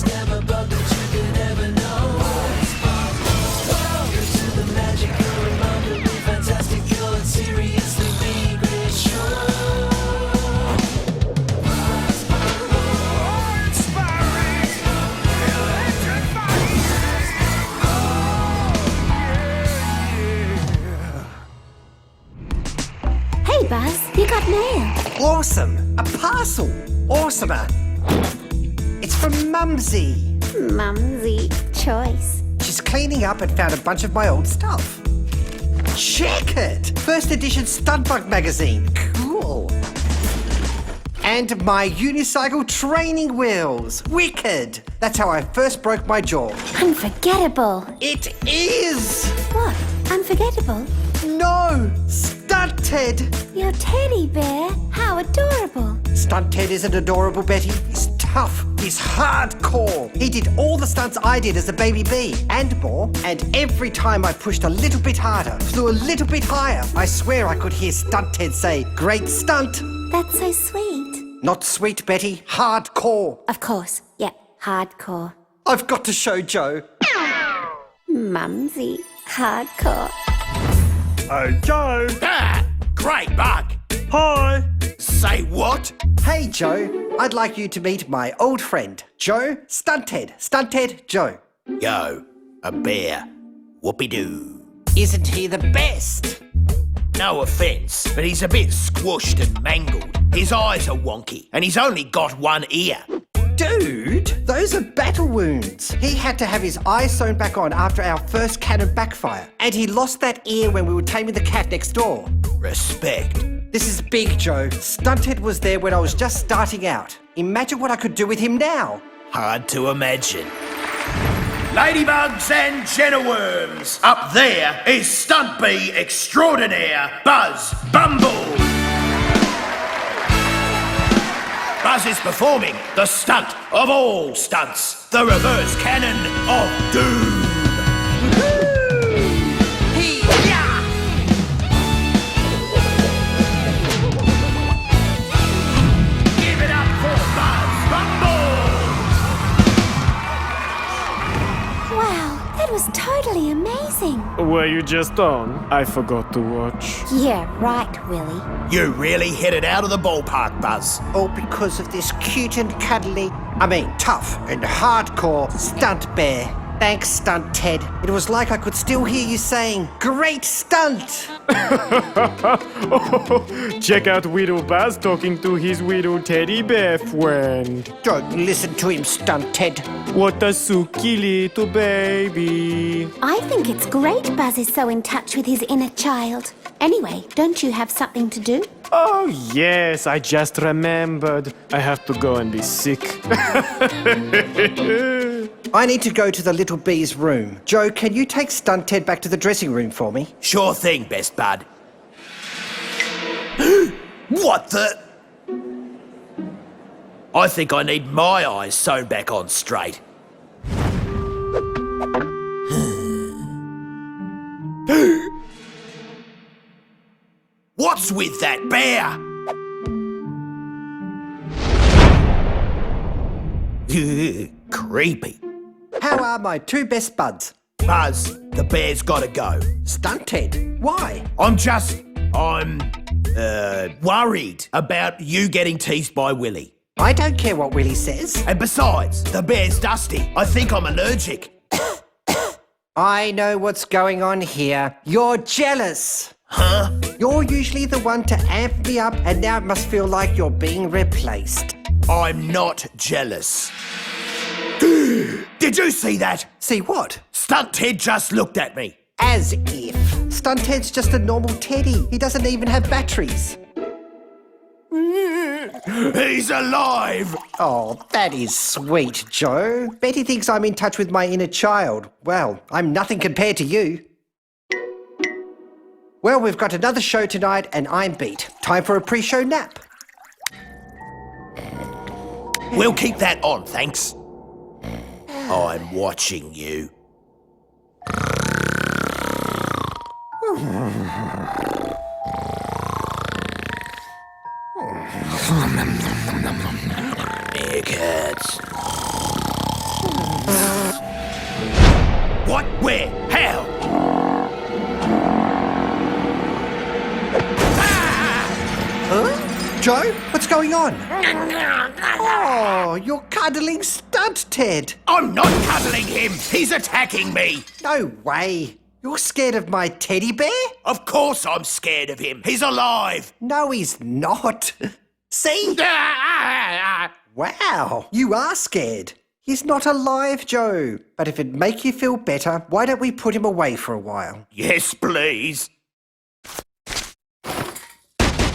just never bug that you could ever know. Welcome to the magical, remarkably fantastical, and seriously big great show. Buzz Bumble, inspiring, electrifying. Hey, Buzz, you got mail. Awesome! A parcel! Awesomer! It's from Mumsy. Mumsy choice. She's cleaning up and found a bunch of my old stuff. Check it! First edition Studbug magazine. Cool. And my unicycle training wheels. Wicked! That's how I first broke my jaw. Unforgettable. It is! What? Unforgettable? No! Stunted! Your teddy bear? How adorable. Stunt Ted isn't adorable, Betty. He's tough. He's hardcore. He did all the stunts I did as a baby bee, and more. And every time I pushed a little bit harder, flew a little bit higher, I swear I could hear Stunt Ted say, "Great stunt." That's so sweet. Not sweet, Betty. Hardcore. Of course. Yep, hardcore. I've got to show Joe. Mumsy, hardcore. Hey, Joe. Ah, great bug. Hi. Say what? Hey, Joe. I'd like you to meet my old friend, Joe Stunted. Stunted Joe. Yo, a bear. Whoopie-doo. Isn't he the best? No offence, but he's a bit squashed and mangled. His eyes are wonky, and he's only got one ear. Dude, those are battle wounds. He had to have his eyes sewn back on after our first cannon backfire. And he lost that ear when we were taming the cat next door. Respect. This is big, Joe. Stunted was there when I was just starting out. Imagine what I could do with him now. Hard to imagine. Ladybugs and jennerworms, up there is stunt bee extraordinaire Buzz Bumble. Buzz is performing the stunt of all stunts, the reverse cannon of doom. Give it up for Buzz Bumble. Wow, that was totally amazing. Were you just on? I forgot to watch. Yeah, right, Willie. You really hit it out of the ballpark, Buzz. All because of this cute and cuddly, tough and hardcore stunt bear. Thanks, Stunt Ted. It was like I could still hear you saying, "Great stunt!" Check out Widow Buzz talking to his widow teddy bear friend. Don't listen to him, Stunt Ted. What a suki little baby. I think it's great Buzz is so in touch with his inner child. Anyway, don't you have something to do? Oh, yes, I just remembered. I have to go and be sick. I need to go to the little bee's room. Joe, can you take Stunt Ted back to the dressing room for me? Sure thing, best bud. What the? I think I need my eyes sewn back on straight. What's with that bear? Creepy. How are my two best buds? Buzz, the bear's gotta go. Stunt Ted, why? I'm worried about you getting teased by Willie. I don't care what Willie says. And besides, the bear's dusty. I think I'm allergic. I know what's going on here. You're jealous. Huh? You're usually the one to amp me up, and now it must feel like you're being replaced. I'm not jealous. Did you see that? See what? Stunt Ted just looked at me. As if. Stunt Ted's just a normal teddy. He doesn't even have batteries. He's alive! Oh, that is sweet, Joe. Betty thinks I'm in touch with my inner child. Well, I'm nothing compared to you. Well, we've got another show tonight and I'm beat. Time for a pre-show nap. We'll keep that on, thanks. I'm watching you. It hurts. Where? How? Huh? Joe, what's going on? Oh, you're cuddling Stunt Ted. I'm not cuddling him. He's attacking me. No way. You're scared of my teddy bear? Of course I'm scared of him. He's alive. No, he's not. See? Wow, you are scared. He's not alive, Joe. But if it'd make you feel better, why don't we put him away for a while? Yes, please.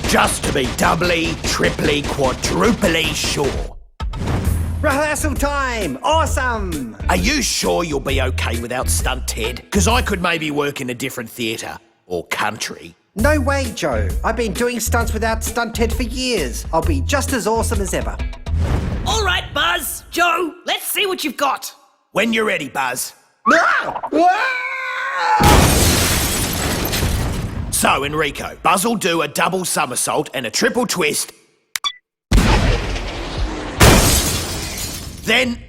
Just to be doubly, triply, quadruply sure. Rehearsal time! Awesome! Are you sure you'll be okay without Stunt Ted? Because I could maybe work in a different theatre or country. No way, Joe. I've been doing stunts without Stunt Ted for years. I'll be just as awesome as ever. All right, Buzz, Joe, let's see what you've got. When you're ready, Buzz. So, Enrico, Buzz will do a double somersault and a triple twist. Then,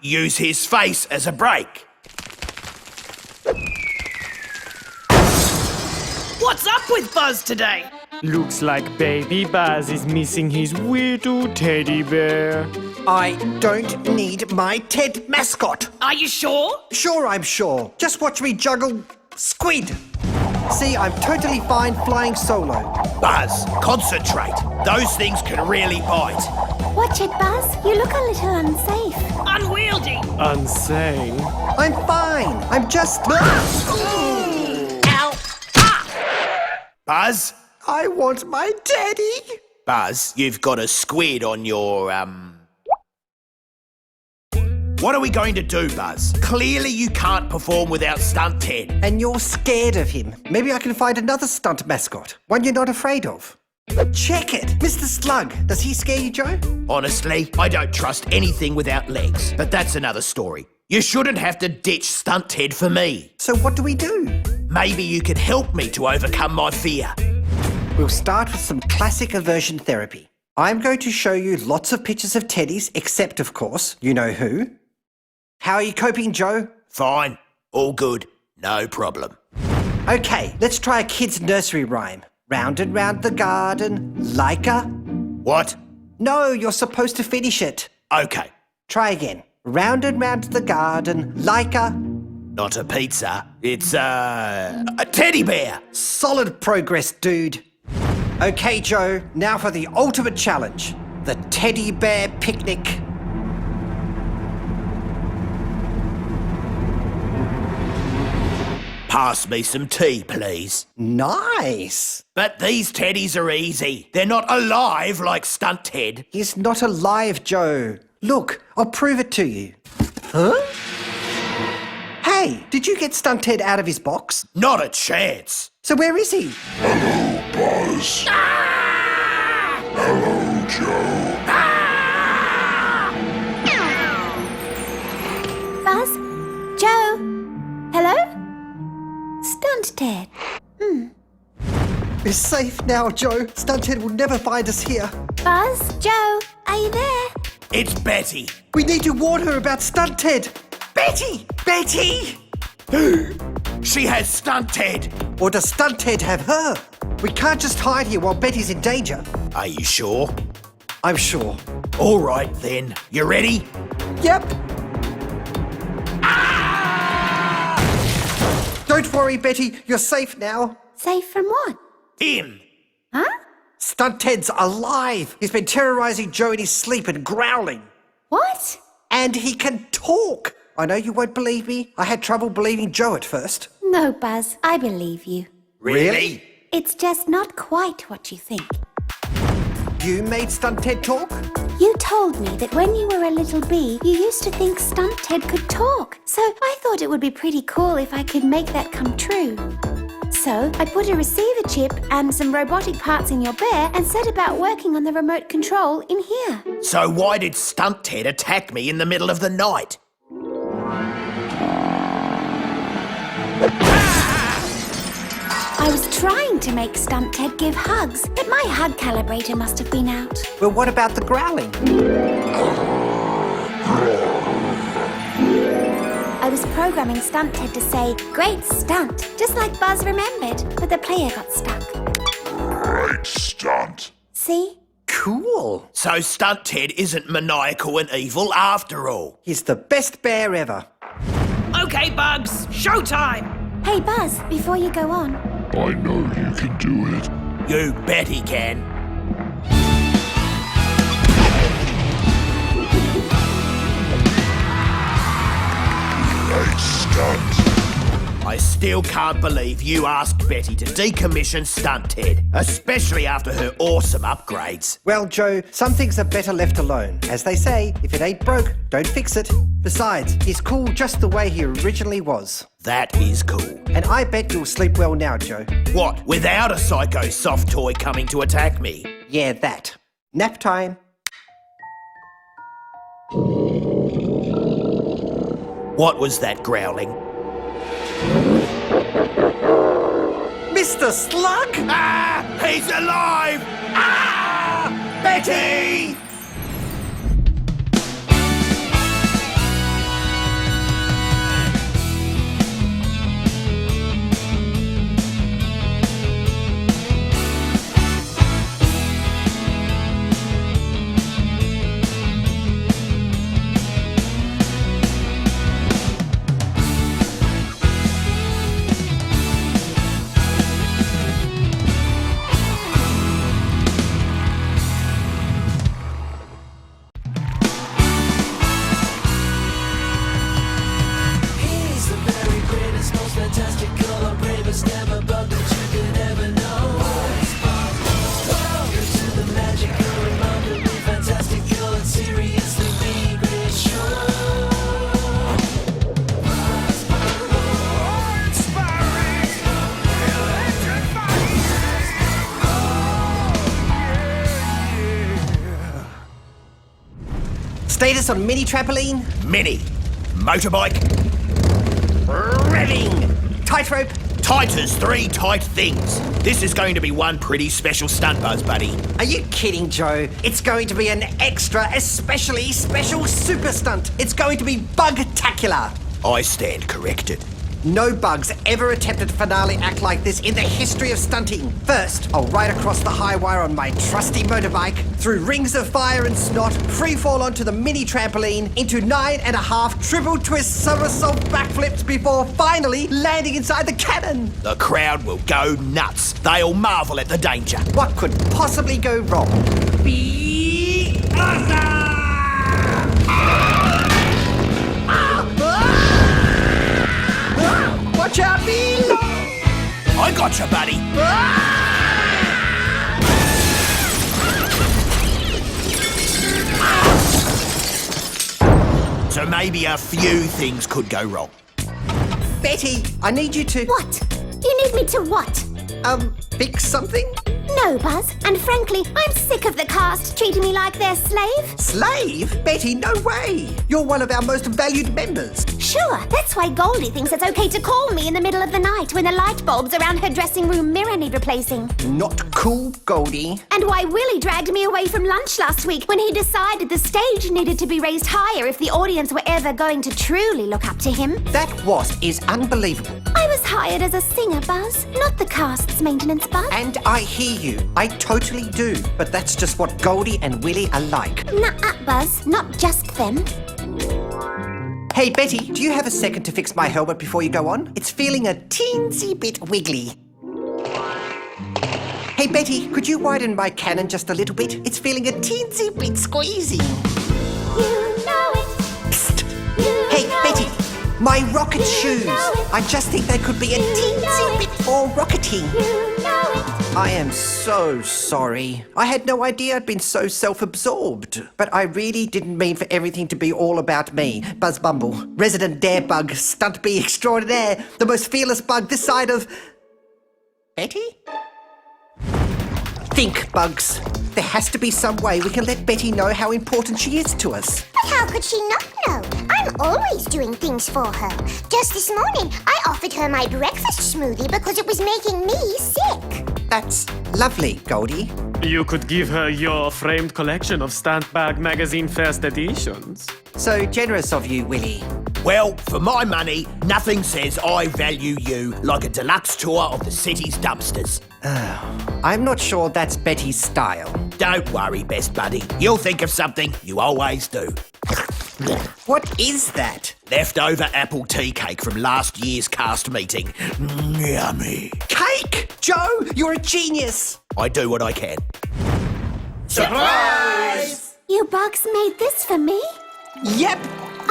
use his face as a brake. What's up with Buzz today? Looks like baby Buzz is missing his little teddy bear. I don't need my Ted mascot. Are you sure? Sure, I'm sure. Just watch me juggle squid. See, I'm totally fine flying solo. Buzz, concentrate. Those things can really bite. Watch it, Buzz. You look a little unsafe. Unwieldy. Unsane. I'm fine. I'm just... Ow! Buzz? I want my teddy. Buzz, you've got a squid on your, What are we going to do, Buzz? Clearly you can't perform without Stunt Ted. And you're scared of him. Maybe I can find another stunt mascot. One you're not afraid of. Check it. Mr. Slug. Does he scare you, Joe? Honestly, I don't trust anything without legs. But that's another story. You shouldn't have to ditch Stunt Ted for me. So what do we do? Maybe you could help me to overcome my fear. We'll start with some classic aversion therapy. I'm going to show you lots of pictures of teddies, except, of course, you know who. How are you coping, Joe? Fine. All good. No problem. Okay, let's try a kid's nursery rhyme. Round and round the garden, like a... What? No, you're supposed to finish it. Okay. Try again. Round and round the garden, like a... Not a pizza. It's a teddy bear. Solid progress, dude. Okay, Joe, now for the ultimate challenge. The teddy bear picnic. Pass me some tea, please. Nice. But these teddies are easy. They're not alive like Stunt Ted. He's not alive, Joe. Look, I'll prove it to you. Huh? Hey, did you get Stunt Ted out of his box? Not a chance. So where is he? Buzz. Hello, Joe. Buzz? Joe? Hello? Stunt Ted. We're safe now, Joe. Stunt Ted will never find us here. Buzz? Joe? Are you there? It's Betty. We need to warn her about Stunt Ted. Betty! Betty! She has Stunt Ted. Or does Stunt Ted have her? We can't just hide here while Betty's in danger. Are you sure? I'm sure. All right, then. You ready? Yep. Don't worry, Betty. You're safe now. Safe from what? Him. Huh? Stunt Ted's alive. He's been terrorizing Joe in his sleep and growling. What? And he can talk. I know you won't believe me. I had trouble believing Joe at first. No, Buzz. I believe you. Really? It's just not quite what you think. You made Stunt Ted talk? You told me that when you were a little bee, you used to think Stunt Ted could talk. So I thought it would be pretty cool if I could make that come true. So I put a receiver chip and some robotic parts in your bear and set about working on the remote control in here. So why did Stunt Ted attack me in the middle of the night? I was trying to make Stunt Ted give hugs, but my hug calibrator must have been out. Well, what about the growling? A was programming Stunt Ted to say, "Great stunt," just like Buzz remembered, but the player got stuck. Great stunt. See? Cool. So Stunt Ted isn't maniacal and evil after all. He's the best bear ever. Okay, Bugs, showtime! Hey, Buzz, before you go on, I know you can do it. You bet he can. Great stunt. I still can't believe you asked Betty to decommission Stunt Ted, especially after her awesome upgrades. Well, Joe, some things are better left alone. As they say, if it ain't broke, don't fix it. Besides, he's cool just the way he originally was. That is cool. And I bet you'll sleep well now, Joe. What, without a psycho soft toy coming to attack me? Yeah, that. Nap time. What was that growling? Mr. Slug? Ah! He's alive! Ah! Betty! He's the very greatest, most fantastical, and bravest ever bug that you could ever know. Welcome to the magical, remarkably fantastical, and seriously great show. Buzz Bumble. Inspiring, electrifying. Status on mini trampoline? Mini. Motorbike. Revving! Tightrope? Tight as three tight things. This is going to be one pretty special stunt, Buzz Buddy. Are you kidding, Joe? It's going to be an extra, especially special super stunt. It's going to be bug-tacular. I stand corrected. No bugs ever attempted a finale act like this in the history of stunting. First, I'll ride across the high wire on my trusty motorbike, through rings of fire and snot, free fall onto the mini trampoline, into 9.5 triple twist somersault backflips before finally landing inside the cannon. The crowd will go nuts. They'll marvel at the danger. What could possibly go wrong? Be awesome! Watch out, below! I gotcha, buddy. So maybe a few things could go wrong. Betty, I need you to, what? You need me to what? fix something? No, Buzz. And frankly, I'm sick of the cast treating me like their slave. Slave? Betty, no way! You're one of our most valued members. Sure, that's why Goldie thinks it's okay to call me in the middle of the night when the light bulbs around her dressing room mirror need replacing. Not cool, Goldie. And why Willie dragged me away from lunch last week when he decided the stage needed to be raised higher if the audience were ever going to truly look up to him. That is unbelievable. I was hired as a singer, Buzz, not the cast's maintenance, Buzz. And I hear you. I totally do. But that's just what Goldie and Willie are like. Nuh-uh, Buzz, not just them. Hey, Betty, do you have a second to fix my helmet before you go on? It's feeling a teensy bit wiggly. Hey, Betty, could you widen my cannon just a little bit? It's feeling a teensy bit squeezy. You know it. Psst. You Hey, know Betty, it. my rocket You shoes. know it. I just think they could be a You know teensy it. bit more rockety. You know it. I am so sorry. I had no idea I'd been so self-absorbed. But I really didn't mean for everything to be all about me. Buzz Bumble, resident dare bug, stunt bee extraordinaire, the most fearless bug this side of... Betty? Think, Bugs. There has to be some way we can let Betty know how important she is to us. But how could she not know? I'm always doing things for her. Just this morning, I offered her my breakfast smoothie because it was making me sick. That's lovely, Goldie. You could give her your framed collection of Stunt Bag magazine first editions. So generous of you, Willie. Well, for my money, nothing says I value you like a deluxe tour of the city's dumpsters. I'm not sure that's Betty's style. Don't worry, best buddy. You'll think of something. You always do. What is that? Leftover apple tea cake from last year's cast meeting. Yummy. Cake! Joe, you're a genius! I do what I can. Surprise! You bugs made this for me? Yep!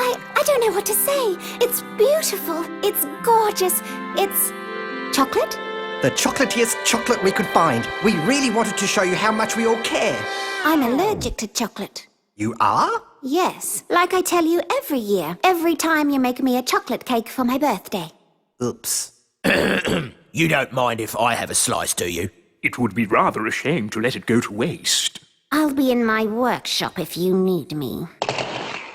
I don't know what to say. It's beautiful. It's gorgeous. It's chocolate? The chocolatiest chocolate we could find. We really wanted to show you how much we all care. I'm allergic to chocolate. You are? Yes, like I tell you every year. Every time you make me a chocolate cake for my birthday. Oops. You don't mind if I have a slice, do you? It would be rather a shame to let it go to waste. I'll be in my workshop if you need me.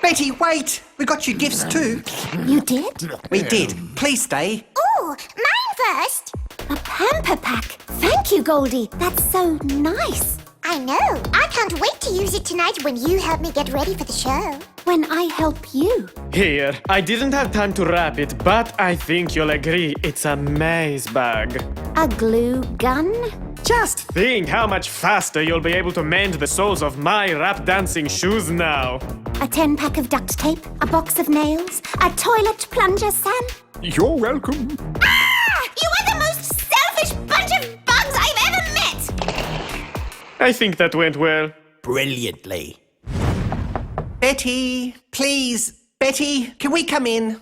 Betty, wait! We got you gifts too. You did? We did. Please stay. Ooh, mine first. A pamper pack. Thank you, Goldie. That's so nice. I know. I can't wait to use it tonight when you help me get ready for the show. When I help you. Here, I didn't have time to wrap it, but I think you'll agree it's a maze bag. A glue gun? Just think how much faster you'll be able to mend the soles of my rap dancing shoes now. A 10-pack of duct tape? A box of nails? A toilet plunger, Sam? You're welcome. Ah! You are the most selfish bunch of bugs I've ever met! I think that went well. Brilliantly. Betty, please. Betty, can we come in?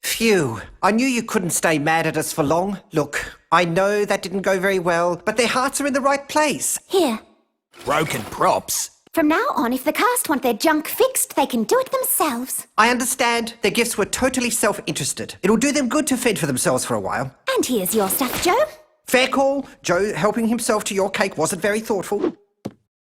Phew. I knew you couldn't stay mad at us for long. Look, I know that didn't go very well, but their hearts are in the right place. Here. Broken props. From now on, if the cast want their junk fixed, they can do it themselves. I understand their gifts were totally self-interested. It'll do them good to fend for themselves for a while. And here's your stuff, Joe. Fair call. Joe helping himself to your cake wasn't very thoughtful.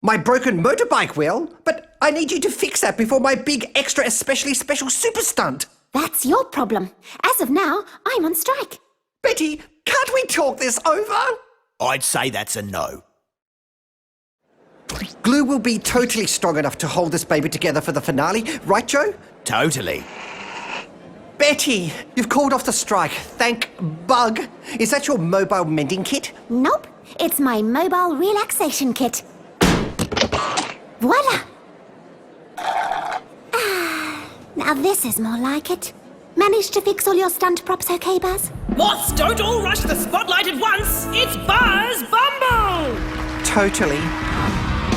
My broken motorbike wheel? But I need you to fix that before my big extra especially special super stunt. That's your problem. As of now, I'm on strike. Betty, can't we talk this over? I'd say that's a no. Glue will be totally strong enough to hold this baby together for the finale, right, Joe? Totally. Betty, you've called off the strike. Thank Bug. Is that your mobile mending kit? Nope. It's my mobile relaxation kit. Voila! Now this is more like it. Managed to fix all your stunt props okay, Buzz? Moths don't all rush the spotlight at once. It's Buzz Bumble! Totally.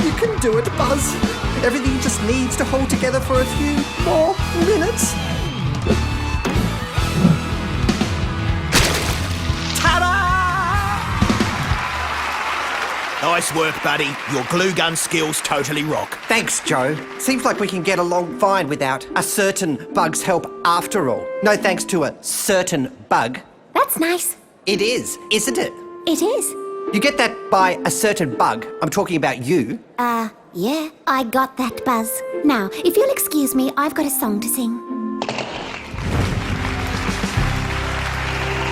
You can do it, Buzz. Everything just needs to hold together for a few more minutes. Nice work, buddy. Your glue gun skills totally rock. Thanks, Joe. Seems like we can get along fine without a certain bug's help after all. No thanks to a certain bug. That's nice. It is, isn't it? It is. You get that by a certain bug. I'm talking about you. Yeah, I got that, Buzz. Now, if you'll excuse me, I've got a song to sing.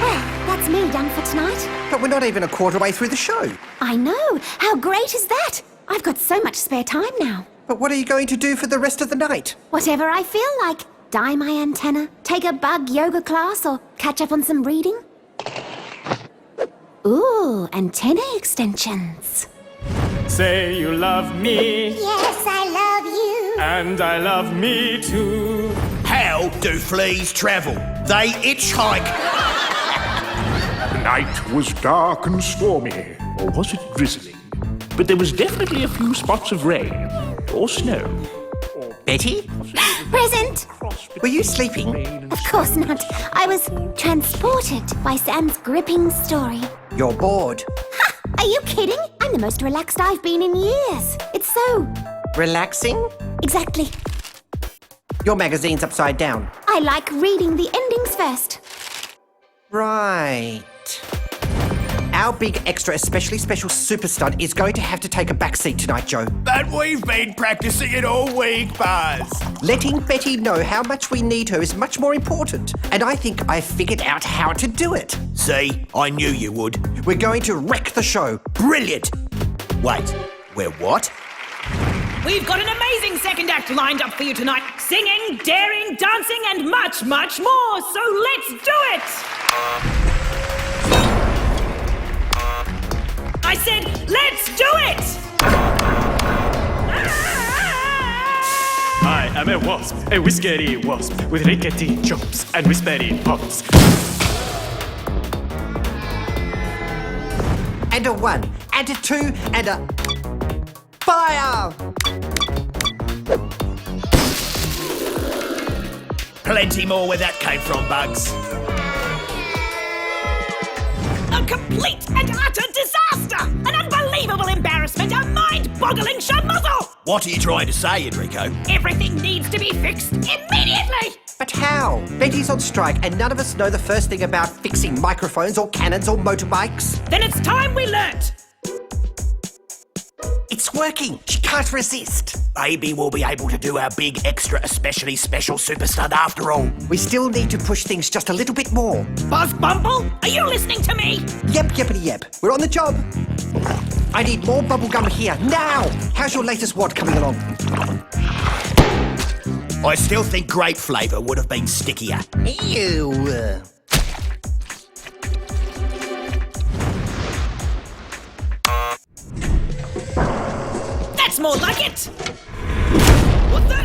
Well, that's me done for tonight. But we're not even a quarter way through the show. I know. How great is that? I've got so much spare time now. But what are you going to do for the rest of the night? Whatever I feel like. Dye my antenna, take a bug yoga class, or catch up on some reading. Ooh, antenna extensions. Say you love me, Yes, I love you. and I love me too. How do fleas travel? They hitchhike. The night was dark and stormy, or was it drizzling? But there was definitely a few spots of rain, or snow. Betty? Present! Were you sleeping? Of course not. I was transported by Sam's gripping story. You're bored. Ha! Are you kidding? I'm the most relaxed I've been in years. It's so... Relaxing? Exactly. Your magazine's upside down. I like reading the endings first. Right. Our big extra especially special super stunt is going to have to take a backseat tonight, Joe. But we've been practicing it all week, Buzz. Letting Betty know how much we need her is much more important. And I think I've figured out how to do it. See, I knew you would. We're going to wreck the show. Brilliant. Wait, we're what? We've got an amazing second act lined up for you tonight. Singing, daring, dancing, and much, much more. So let's do it! I said, let's do it! I am a wasp, a whiskery wasp, with rickety chops and whispery pops. And a 1, and a 2, and a... Fire! Plenty more where that came from, Bugs. A complete and utter disaster! An unbelievable embarrassment! A mind-boggling shamuzzle! What are you trying to say, Enrico? Everything needs to be fixed immediately! But how? Betty's on strike and none of us know the first thing about fixing microphones or cannons or motorbikes. Then it's time we learnt! It's working. She can't resist. Maybe we'll be able to do our big, extra, especially special super stunt after all. We still need to push things just a little bit more. Buzz Bumble, are you listening to me? Yep, yippity yep. We're on the job. I need more bubblegum here, now! How's your latest wad coming along? I still think grape flavour would have been stickier. Ew. That's more like it! What the?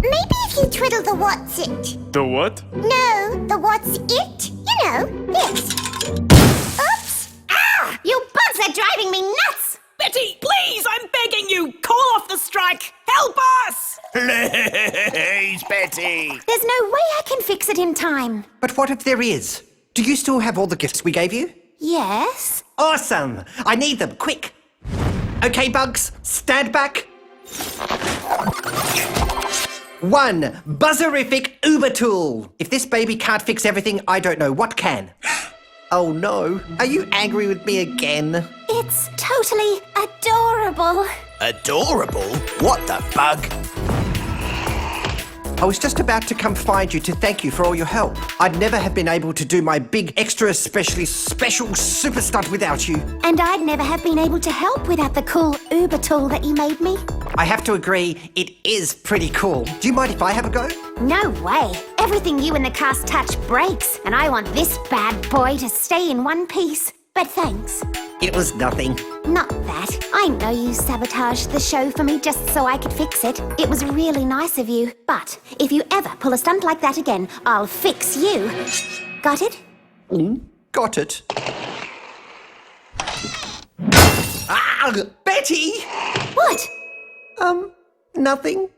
Maybe if you twiddle the what's it. The what? No, the what's it. You know, this. Oops! Ah! You bugs are driving me nuts! Betty, please, I'm begging you! Call off the strike! Help us! Please, Betty. There's no way I can fix it in time. But what if there is? Do you still have all the gifts we gave you? Yes? Awesome! I need them, quick! Okay, Bugs, stand back. 1 buzzerific Uber tool. If this baby can't fix everything, I don't know what can. Oh no, are you angry with me again? It's totally adorable. Adorable? What the bug? I was just about to come find you to thank you for all your help. I'd never have been able to do my big, extra, especially special super stunt without you. And I'd never have been able to help without the cool Uber tool that you made me. I have to agree, it is pretty cool. Do you mind if I have a go? No way. Everything you and the cast touch breaks, and I want this bad boy to stay in one piece. But thanks. It was nothing. Not that. I know you sabotaged the show for me just so I could fix it. It was really nice of you. But if you ever pull a stunt like that again, I'll fix you. Got it? Got it. Ah, Betty! What? Nothing.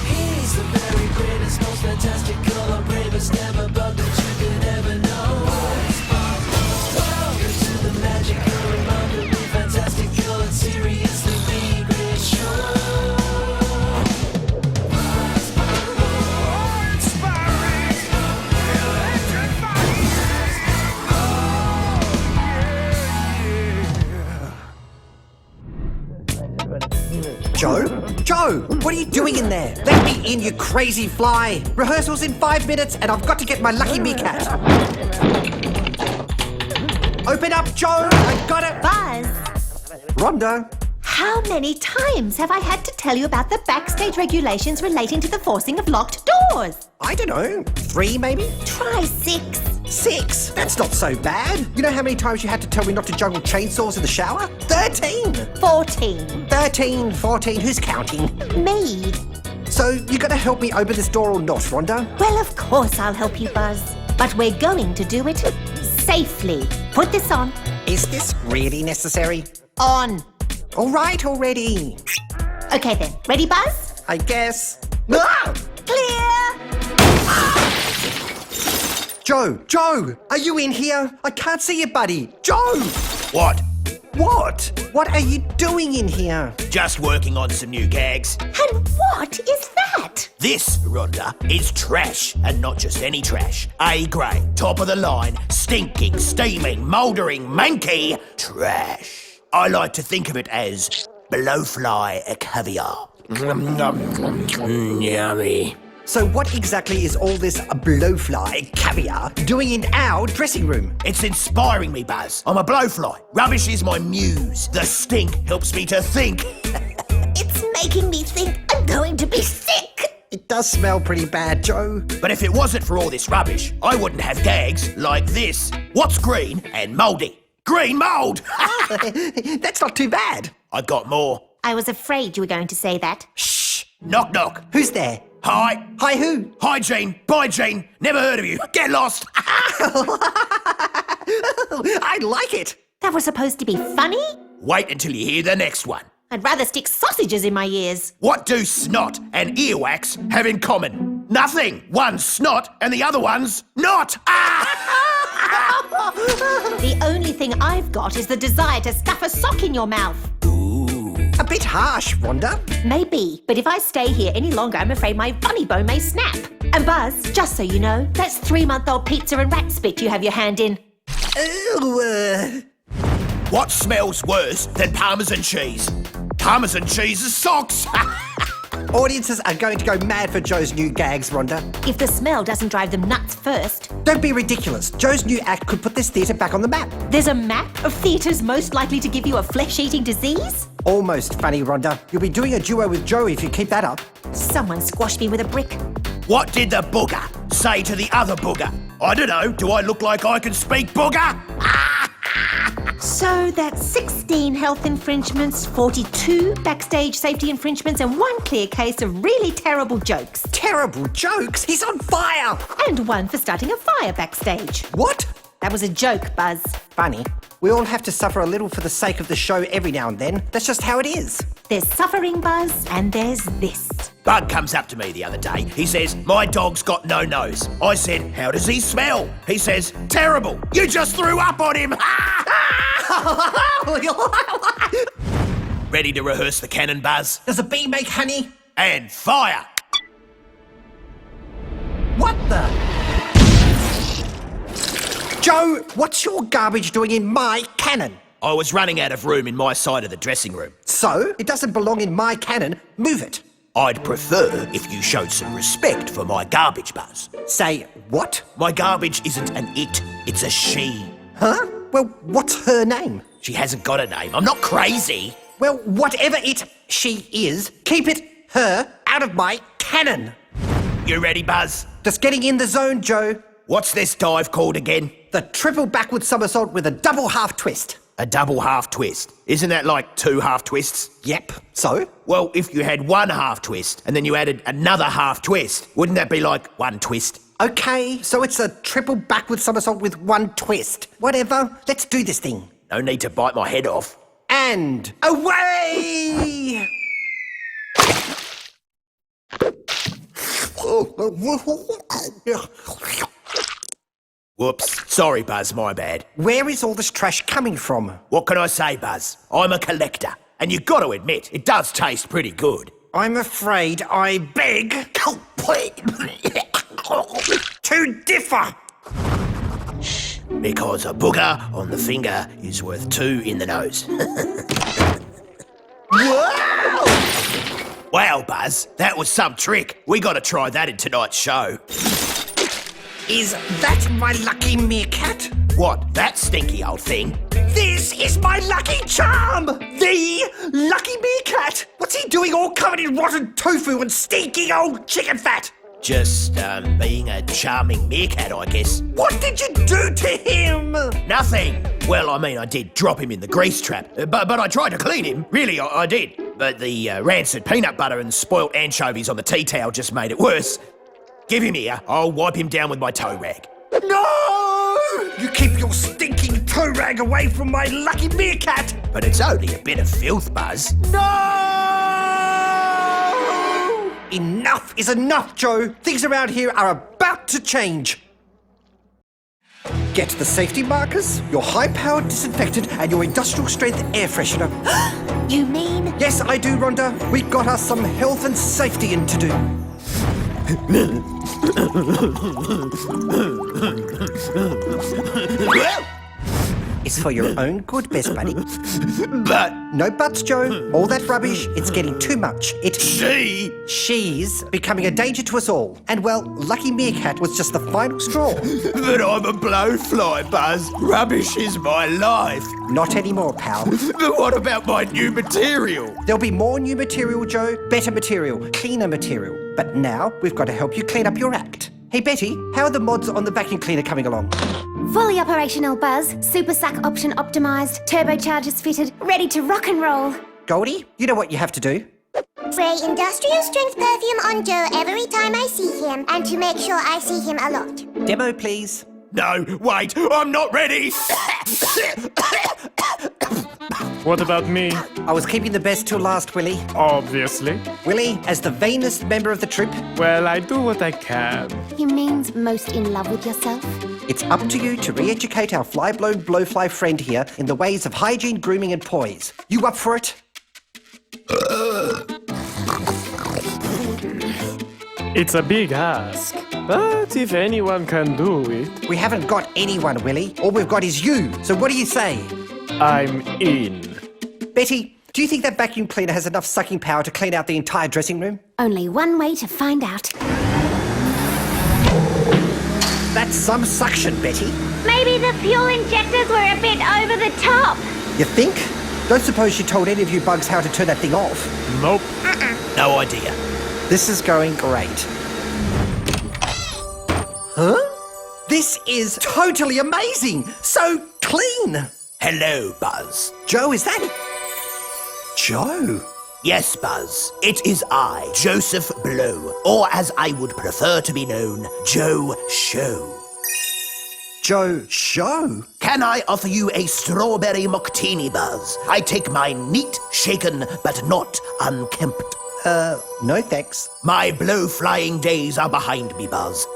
He's the very greatest, most fantastical, or bravest ever bug that you could ever know. Welcome to the magical, remarkably fantastical, and seriously big great show. Buzz Bumble. Inspiring, electrifying. Joe? Joe, what are you doing in there? Let me in, you crazy fly. Rehearsal's in 5 minutes and I've got to get my lucky meerkat. Open up, Joe! I got it! Buzz, Rhonda. how many times have I had to tell you about the backstage regulations relating to the forcing of locked doors? I don't know, 3 maybe? Try 6. 6? That's not so bad. You know how many times you had to tell me not to juggle chainsaws in the shower? 13! 14. 13, 14, who's counting? Me. So, you gonna help me open this door or not, Rhonda? Well, of course I'll help you, Buzz. But we're going to do it safely. Put this on. Is this really necessary? On. All right already. Okay then. Ready, Buzz? I guess. Ah! Clear. Joe, are you in here? I can't see you, buddy. Joe! What? What? What are you doing in here? Just working on some new gags. And what is that? This, Rhonda, is trash, and not just any trash. A-grade, top of the line, stinking, steaming, mouldering, manky trash. I like to think of it as blowfly caviar. Yummy. So what exactly is all this blowfly caviar doing in our dressing room? It's inspiring me, Buzz. I'm a blowfly. Rubbish is my muse. The stink helps me to think. It's making me think I'm going to be sick. It does smell pretty bad, Joe. But if it wasn't for all this rubbish, I wouldn't have gags like this. What's green and mouldy? Green mould! That's not too bad. I got more. I was afraid you were going to say that. Shh! Knock knock. Who's there? Hi. Hi, who? Hi, Jean. Bye, Jean. Never heard of you. Get lost. I like it. That was supposed to be funny? Wait until you hear the next one. I'd rather stick sausages in my ears. What do snot and earwax have in common? Nothing. One's snot and the other one's not. The only thing I've got is the desire to stuff a sock in your mouth. A bit harsh, Rhonda. Maybe, but if I stay here any longer, I'm afraid my funny bone may snap. And Buzz, just so you know, that's 3-month-old pizza and rat spit you have your hand in. Ew, What smells worse than Parmesan cheese? Parmesan cheese is socks. Audiences are going to go mad for Joe's new gags, Rhonda. If the smell doesn't drive them nuts first. Don't be ridiculous. Joe's new act could put this theatre back on the map. There's a map of theatres most likely to give you a flesh-eating disease? Almost funny, Rhonda. You'll be doing a duo with Joe if you keep that up. Someone squashed me with a brick. What did the booger say to the other booger? I don't know. Do I look like I can speak booger? So that's 16 health infringements, 42 backstage safety infringements, and 1 clear case of really terrible jokes. Terrible jokes? He's on fire! And 1 for starting a fire backstage. What? That was a joke, Buzz. Funny. We all have to suffer a little for the sake of the show every now and then. That's just how it is. There's suffering, Buzz, and there's this. Bug comes up to me the other day. He says, my dog's got no nose. I said, how does he smell? He says, terrible. You just threw up on him. Ready to rehearse the cannon, Buzz? Does a bee make honey? And fire. What the? Joe, what's your garbage doing in my cannon? I was running out of room in my side of the dressing room. So? It doesn't belong in my cannon. Move it. I'd prefer if you showed some respect for my garbage, Buzz. Say what? My garbage isn't an it, it's a she. Huh? Well, what's her name? She hasn't got a name. I'm not crazy. Well, whatever she is, keep it, her, out of my cannon. You ready, Buzz? Just getting in the zone, Joe. What's this dive called again? The triple backward somersault with a double half twist. A double half twist. Isn't that like 2 half twists? Yep. So? Well, if you had 1 half twist and then you added another half twist, wouldn't that be like 1 twist? Okay, so it's a triple backward somersault with 1 twist. Whatever. Let's do this thing. No need to bite my head off. And away! Whoops. Sorry, Buzz, my bad. Where is all this trash coming from? What can I say, Buzz? I'm a collector. And you've got to admit, it does taste pretty good. I'm afraid I beg to differ. Because a booger on the finger is worth 2 in the nose. Whoa! Wow, Buzz, that was some trick. We got to try that in tonight's show. Is that my lucky meerkat? What, that stinky old thing? This is my lucky charm! The lucky meerkat! What's he doing all covered in rotten tofu and stinking old chicken fat? Just, being a charming meerkat, I guess. What did you do to him? Nothing. Well, I mean, I did drop him in the grease trap, but I tried to clean him. Really, I did. But the rancid peanut butter and spoilt anchovies on the tea towel just made it worse. Give him here. I'll wipe him down with my toe rag. No! You keep your stinking toe rag away from my lucky meerkat! But it's only a bit of filth, Buzz. No! Enough is enough, Joe. Things around here are about to change. Get the safety markers, your high-powered disinfectant, and your industrial-strength air freshener. You mean? Yes, I do, Rhonda. We've got us some health and safety in to do. It's for your own good, best buddy. But No buts, Joe. All that rubbish, it's getting too much. She's becoming a danger to us all. And well, Lucky Meerkat was just the final straw. But I'm a blowfly, Buzz. Rubbish is my life. Not anymore, pal. But what about my new material? There'll be more new material, Joe. Better material, cleaner material. But now, we've got to help you clean up your act. Hey, Betty, how are the mods on the vacuum cleaner coming along? Fully operational, Buzz. Super suck option optimised, turbochargers fitted, ready to rock and roll. Goldie, you know what you have to do. Spray industrial strength perfume on Joe every time I see him, and to make sure I see him a lot. Demo, please. No, wait, I'm not ready. What about me? I was keeping the best till last, Willie. Obviously. Willie, as the vainest member of the troupe, Well, I do what I can. He means most in love with yourself. it's up to you to re-educate our fly-blown blowfly friend here in the ways of hygiene, grooming and poise. You up for it? It's a big ask. But if anyone can do it, We haven't got anyone, Willie. All we've got is you. So what do you say? I'm in. Betty, do you think that vacuum cleaner has enough sucking power to clean out the entire dressing room? Only one way to find out. That's some suction, Betty. Maybe the fuel injectors were a bit over the top. You think? Don't suppose she told any of you bugs how to turn that thing off. Nope. No idea. This is going great. Huh? This is totally amazing! So clean! Hello, Buzz. Joe, is that... Joe? Yes, Buzz. It is I, Joseph Blow, or as I would prefer to be known, Joe Show. Joe Show? Can I offer you a strawberry moctini, Buzz? I take mine neat, shaken, but not unkempt. No thanks. My blow-flying days are behind me, Buzz.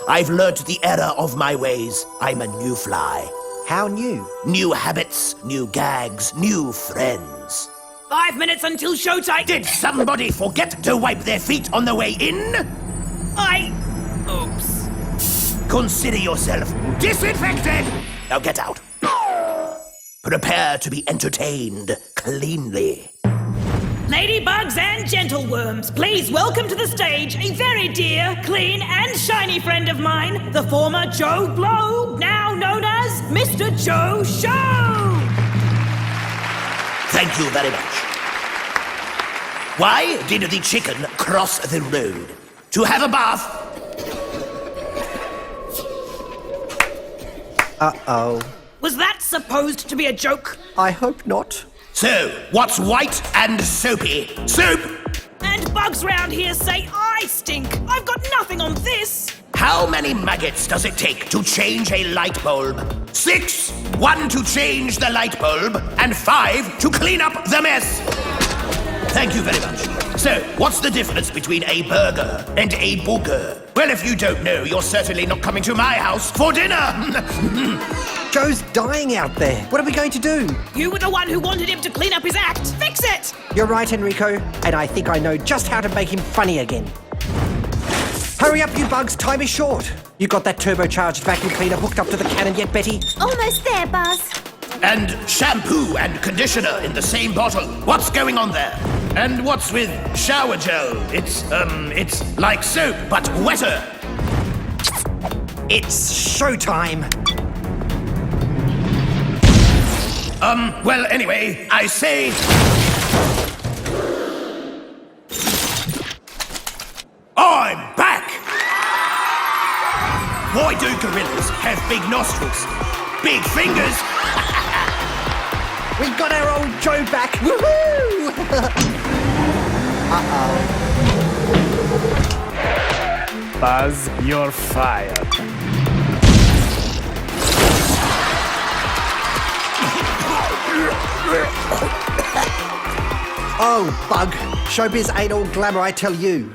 I've learnt the error of my ways. I'm a new fly. How new? New habits, new gags, new friends. 5 minutes until showtime. Did somebody forget to wipe their feet on the way in? Oops. Consider yourself disinfected! Now get out. Prepare to be entertained cleanly. Ladybugs and gentleworms, please welcome to the stage a very dear, clean and shiny friend of mine, the former Joe Blow, now known as Mr. Joe Show! Thank you very much. Why did the chicken cross the road? To have a bath? Uh-oh. Was that supposed to be a joke? I hope not. So, what's white and soapy? Soup! And bugs round here say I stink. I've got nothing on this. How many maggots does it take to change a light bulb? 6! 1 to change the light bulb, and 5 to clean up the mess. Thank you very much. So, what's the difference between a burger and a booger? Well, if you don't know, you're certainly not coming to my house for dinner. Joe's dying out there. What are we going to do? You were the one who wanted him to clean up his act. Fix it! You're right, Enrico, and I think I know just how to make him funny again. Hurry up, you bugs, time is short. You got that turbocharged vacuum cleaner hooked up to the cannon yet, Betty? Almost there, Buzz. And shampoo and conditioner in the same bottle. What's going on there? And what's with shower gel? It's like soap, but wetter. It's showtime. Well, anyway, I say... I'm back! Why do gorillas have big nostrils? Big fingers? We've got our old Joe back. Woohoo! Uh-oh. Buzz, you're fired. Oh, bug. Showbiz ain't all glamour, I tell you.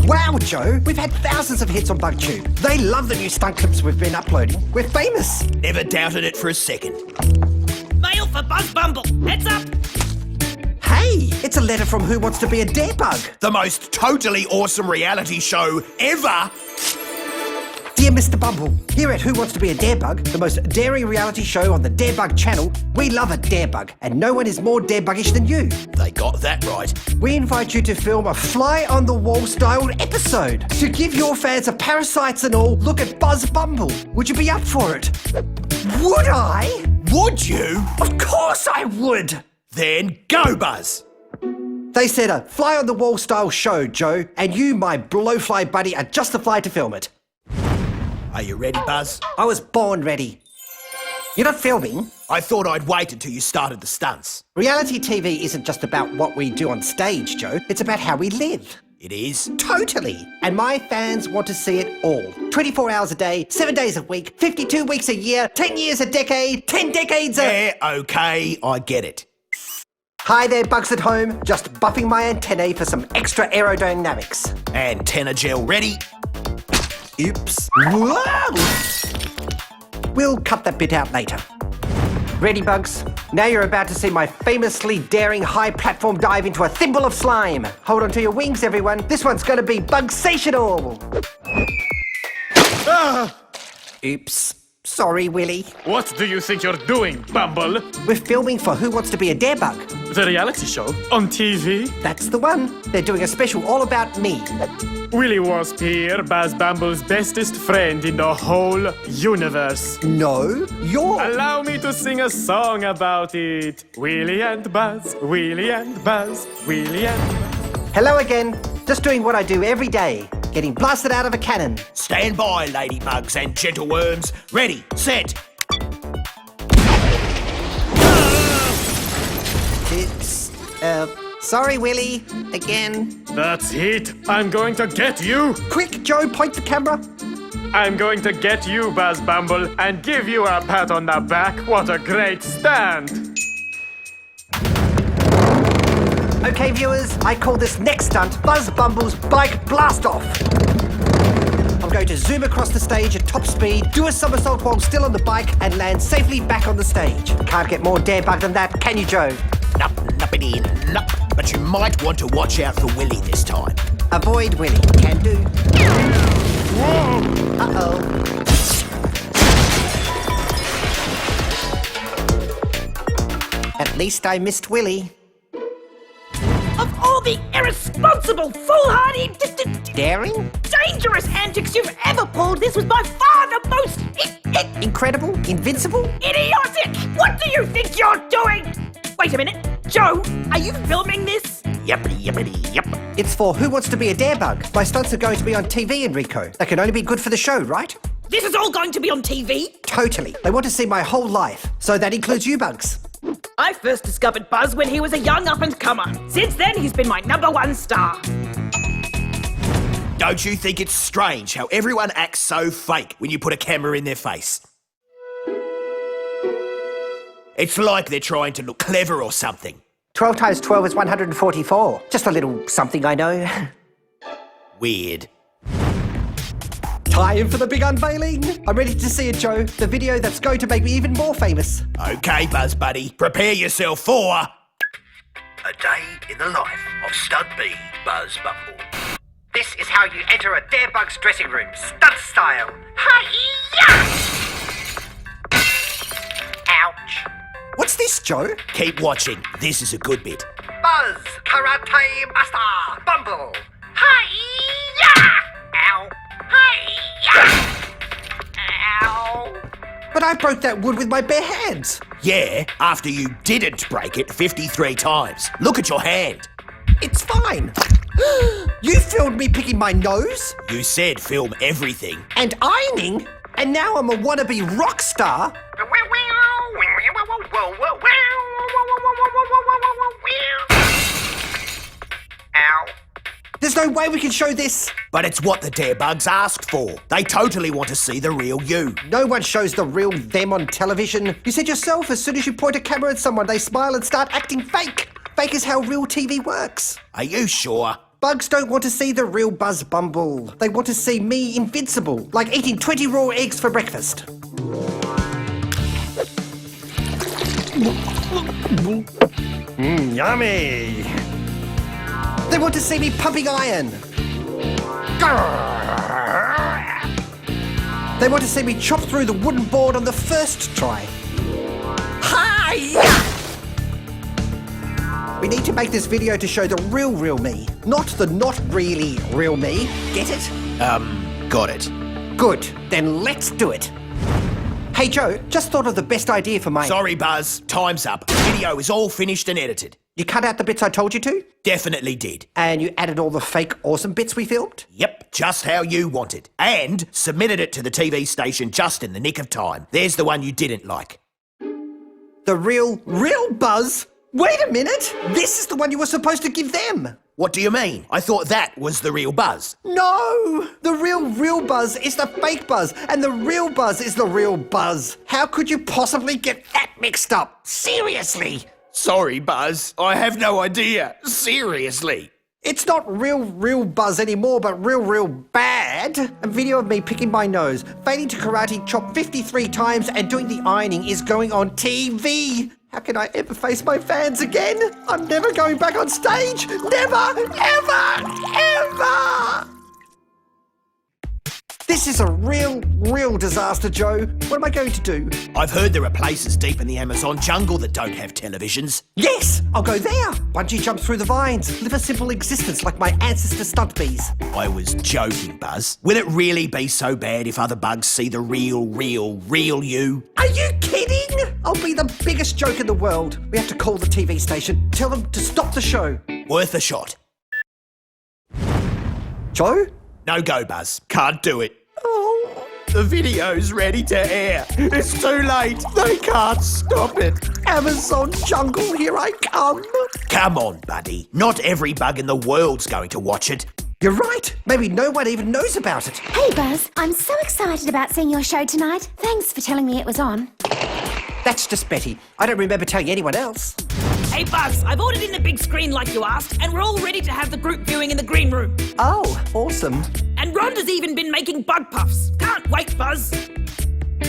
Wow, Joe, we've had thousands of hits on BugTube. They love the new stunt clips we've been uploading. We're famous. Never doubted it for a second. Mail for Buzz Bumble. Heads up. Hey, it's a letter from Who Wants to Be a Darebug. The most totally awesome reality show ever. Dear Mr. Bumble, here at Who Wants to Be a Darebug, the most daring reality show on the Darebug channel, we love a darebug, and no one is more darebuggish than you. They got that right. We invite you to film a fly-on-the-wall style episode to give your fans a parasites and all look at Buzz Bumble. Would you be up for it? Would I? Would you? Of course I would! Then go, Buzz. They said a fly-on-the-wall style show, Joe, and you, my blowfly buddy, are just the fly to film it. Are you ready, Buzz? I was born ready. You're not filming. I thought I'd wait until you started the stunts. Reality TV isn't just about what we do on stage, Joe. It's about how we live. It is? Totally. And my fans want to see it all. 24 hours a day, 7 days a week, 52 weeks a year, 10 years a decade, 10 decades a... Yeah, okay, I get it. Hi there, bugs at home. Just buffing my antennae for some extra aerodynamics. Antenna gel ready? Oops. Whoa! We'll cut that bit out later. Ready, Bugs? Now you're about to see my famously daring high platform dive into a thimble of slime. Hold on to your wings, everyone. This one's going to be bugsational. Oops. Sorry, Willy. What do you think you're doing, Bumble? We're filming for Who Wants to Be a Darebug. The reality show? On TV? That's the one. They're doing a special all about me. Willy Wasp here, Buzz Bumble's bestest friend in the whole universe. No, you're... Allow me to sing a song about it. Willy and Buzz, Willy and Buzz, Willy and Buzz. Hello again. Just doing what I do every day. Getting blasted out of a cannon. Stand by, ladybugs and gentle worms. Ready, set. Oops. Sorry, Willy. Again. That's it. I'm going to get you. Quick, Joe, point the camera. I'm going to get you, Buzz Bumble, and give you a pat on the back. What a great stand. Okay, viewers, I call this next stunt Buzz Bumble's Bike Blast-Off. I'm going to zoom across the stage at top speed, do a somersault while still on the bike, and land safely back on the stage. Can't get more darebug than that, can you, Joe? Nup, nuppity, nup. But you might want to watch out for Willy this time. Avoid Willy. Can do. Whoa! Uh-oh. At least I missed Willy. Of all the irresponsible, foolhardy, Daring? dangerous antics you've ever pulled, this was by far the most Incredible? Invincible? idiotic! What do you think you're doing? Wait a minute. Joe, are you filming this? Yuppity, yuppity, yup. It's for Who Wants to Be a Darebug. My stunts are going to be on TV, Enrico. They can only be good for the show, right? This is all going to be on TV? Totally. They want to see my whole life. So that includes you, Bugs. I first discovered Buzz when he was a young up-and-comer. Since then, he's been my #1 star. Don't you think it's strange how everyone acts so fake when you put a camera in their face? It's like they're trying to look clever or something. 12 times 12 is 144. Just a little something I know. Weird. Time for the big unveiling. I'm ready to see it, Joe. The video that's going to make me even more famous. Okay, Buzz Buddy, prepare yourself for... A day in the life of Stud B, Buzz Bumble. This is how you enter a Darebug's dressing room, stunt style. Hi-ya! Ouch. What's this, Joe? Keep watching, this is a good bit. Buzz, Karate Master, Bumble. Hi-ya! Ow. Hi-ya! Ow. But I broke that wood with my bare hands. Yeah, after you didn't break it 53 times. Look at your hand. It's fine. You filmed me picking my nose? You said film everything. And ironing? And now I'm a wannabe rock star? Ow. There's no way we can show this. But it's what the Darebugs asked for. They totally want to see the real you. No one shows the real them on television. You said yourself, as soon as you point a camera at someone, they smile and start acting fake. Fake is how real TV works. Are you sure? Bugs don't want to see the real Buzz Bumble. They want to see me invincible, like eating 20 raw eggs for breakfast. Yummy! They want to see me pumping iron. They want to see me chop through the wooden board on the first try. Hi! We need to make this video to show the real me, not the not really real me. Get it? Got it. Good, then let's do it. Hey Joe, just thought of the best idea for my... Sorry, Buzz. Time's up. Video is all finished and edited. You cut out the bits I told you to? Definitely did. And you added all the fake awesome bits we filmed? Yep, just how you wanted. And submitted it to the TV station just in the nick of time. There's the one you didn't like. The real Buzz? Wait a minute! This is the one you were supposed to give them! What do you mean? I thought that was the real Buzz. No! The real Buzz is the fake Buzz, and the real Buzz is the real Buzz. How could you possibly get that mixed up? Seriously! Sorry, Buzz. I have no idea. Seriously. It's not real Buzz anymore, but real bad. A video of me picking my nose, failing to karate chop 53 times, and doing the ironing is going on TV. How can I ever face my fans again? I'm never going back on stage. Never, ever! This is a real disaster, Joe. What am I going to do? I've heard there are places deep in the Amazon jungle that don't have televisions. Yes, I'll go there. Bungee jump through the vines. Live a simple existence like my ancestor stunt bees. I was joking, Buzz. Will it really be so bad if other bugs see the real you? Are you kidding? I'll be the biggest joke in the world. We have to call the TV station. Tell them to stop the show. Worth a shot. Joe? No go, Buzz. Can't do it. Oh. The video's ready to air. It's too late. They can't stop it. Amazon jungle, here I come. Come on, buddy. Not every bug in the world's going to watch it. You're right. Maybe no one even knows about it. Hey, Buzz, I'm so excited about seeing your show tonight. Thanks for telling me it was on. That's just Betty. I don't remember telling anyone else. Hey, Buzz, I've ordered in the big screen like you asked, and we're all ready to have the group viewing in the green room. Oh, awesome. And Rhonda's even been making bug puffs. Can't wait, Buzz.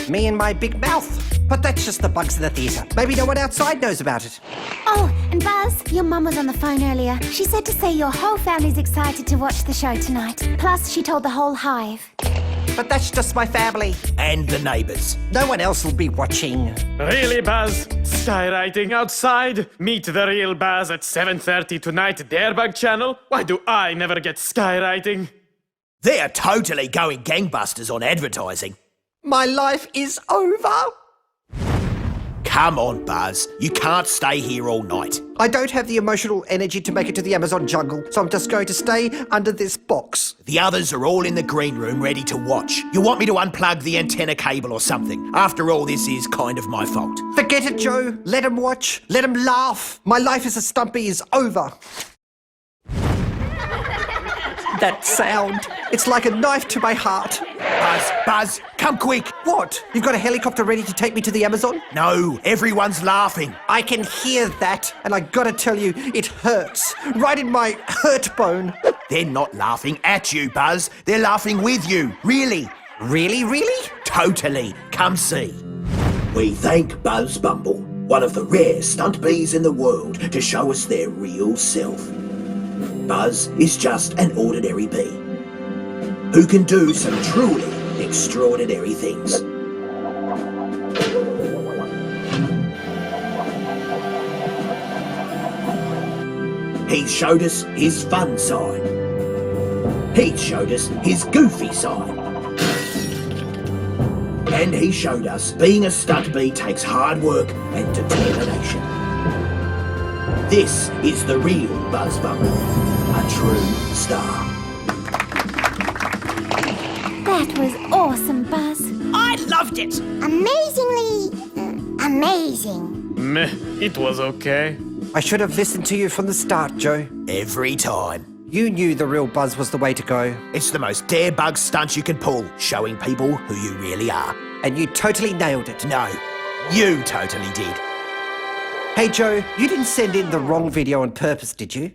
Me and my big mouth. But that's just the bugs in the theatre. Maybe no one outside knows about it. Oh, and Buzz, your mum was on the phone earlier. She said to say your whole family's excited to watch the show tonight. Plus, she told the whole hive. But that's just my family. And the neighbours. No one else will be watching. Really, Buzz? Skywriting outside? Meet the real Buzz at 7:30 tonight, their bug channel? Why do I never get skywriting? They're totally going gangbusters on advertising. My life is over. Come on, Buzz. You can't stay here all night. I don't have the emotional energy to make it to the Amazon jungle, so I'm just going to stay under this box. The others are all in the green room ready to watch. You want me to unplug the antenna cable or something? After all, this is kind of my fault. Forget it, Joe. Let them watch. Let them laugh. My life as a stumpy is over. That sound. It's like a knife to my heart. Buzz, come quick. What? You've got a helicopter ready to take me to the Amazon? No, everyone's laughing. I can hear that, and I gotta tell you, it hurts. Right in my hurt bone. They're not laughing at you, Buzz. They're laughing with you. Really. Really? Totally. Come see. We thank Buzz Bumble, one of the rare stunt bees in the world, to show us their real self. Buzz is just an ordinary bee who can do some truly extraordinary things. He showed us his fun side. He showed us his goofy side. And he showed us being a stunt bee takes hard work and determination. This is the real Buzz Bumble, a true star. That was awesome, Buzz. I loved it. Amazingly amazing. Meh, it was okay. I should have listened to you from the start, Joe. Every time. You knew the real Buzz was the way to go. It's the most dare bug stunt you can pull, showing people who you really are. And you totally nailed it. No, you totally did. Hey, Joe, you didn't send in the wrong video on purpose, did you?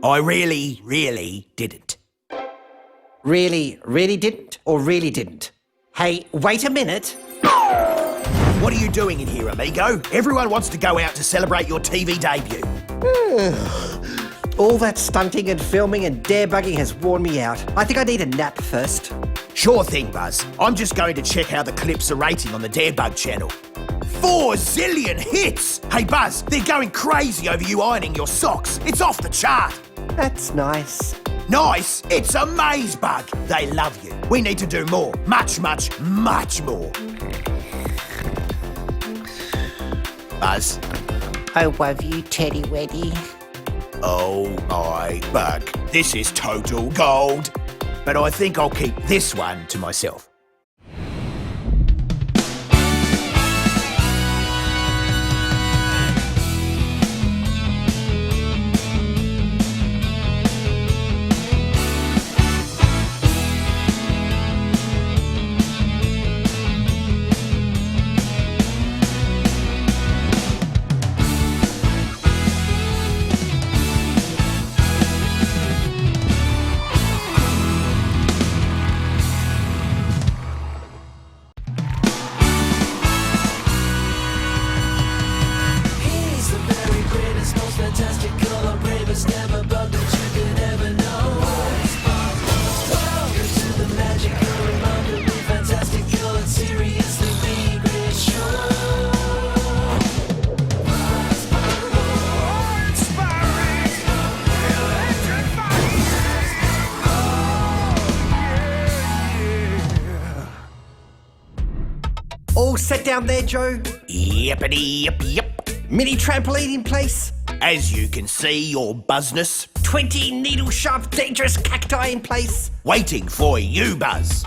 I really didn't. Really didn't or really didn't? Hey, wait a minute. What are you doing in here, amigo? Everyone wants to go out to celebrate your TV debut. All that stunting and filming and dare-bugging has worn me out. I think I need a nap first. Sure thing, Buzz. I'm just going to check how the clips are rating on the Darebug channel. 4 zillion hits! Hey, Buzz, they're going crazy over you ironing your socks. It's off the chart. That's nice. Nice? It's a maze bug. They love you. We need to do more. Much more. Buzz. I love you, Teddy Weddy. Oh my bug. This is total gold. But I think I'll keep this one to myself. He's the very greatest, most fantastical, and bravest ever bug that you could ever know. Welcome to the magical, remarkably fantastical, and seriously really great show. Buzz Bumble. Inspiring, All set down there, Joe? Yippity yip. Mini trampoline in place? As you can see, your buzzness. 20 needle-sharp dangerous cacti in place? Waiting for you, Buzz.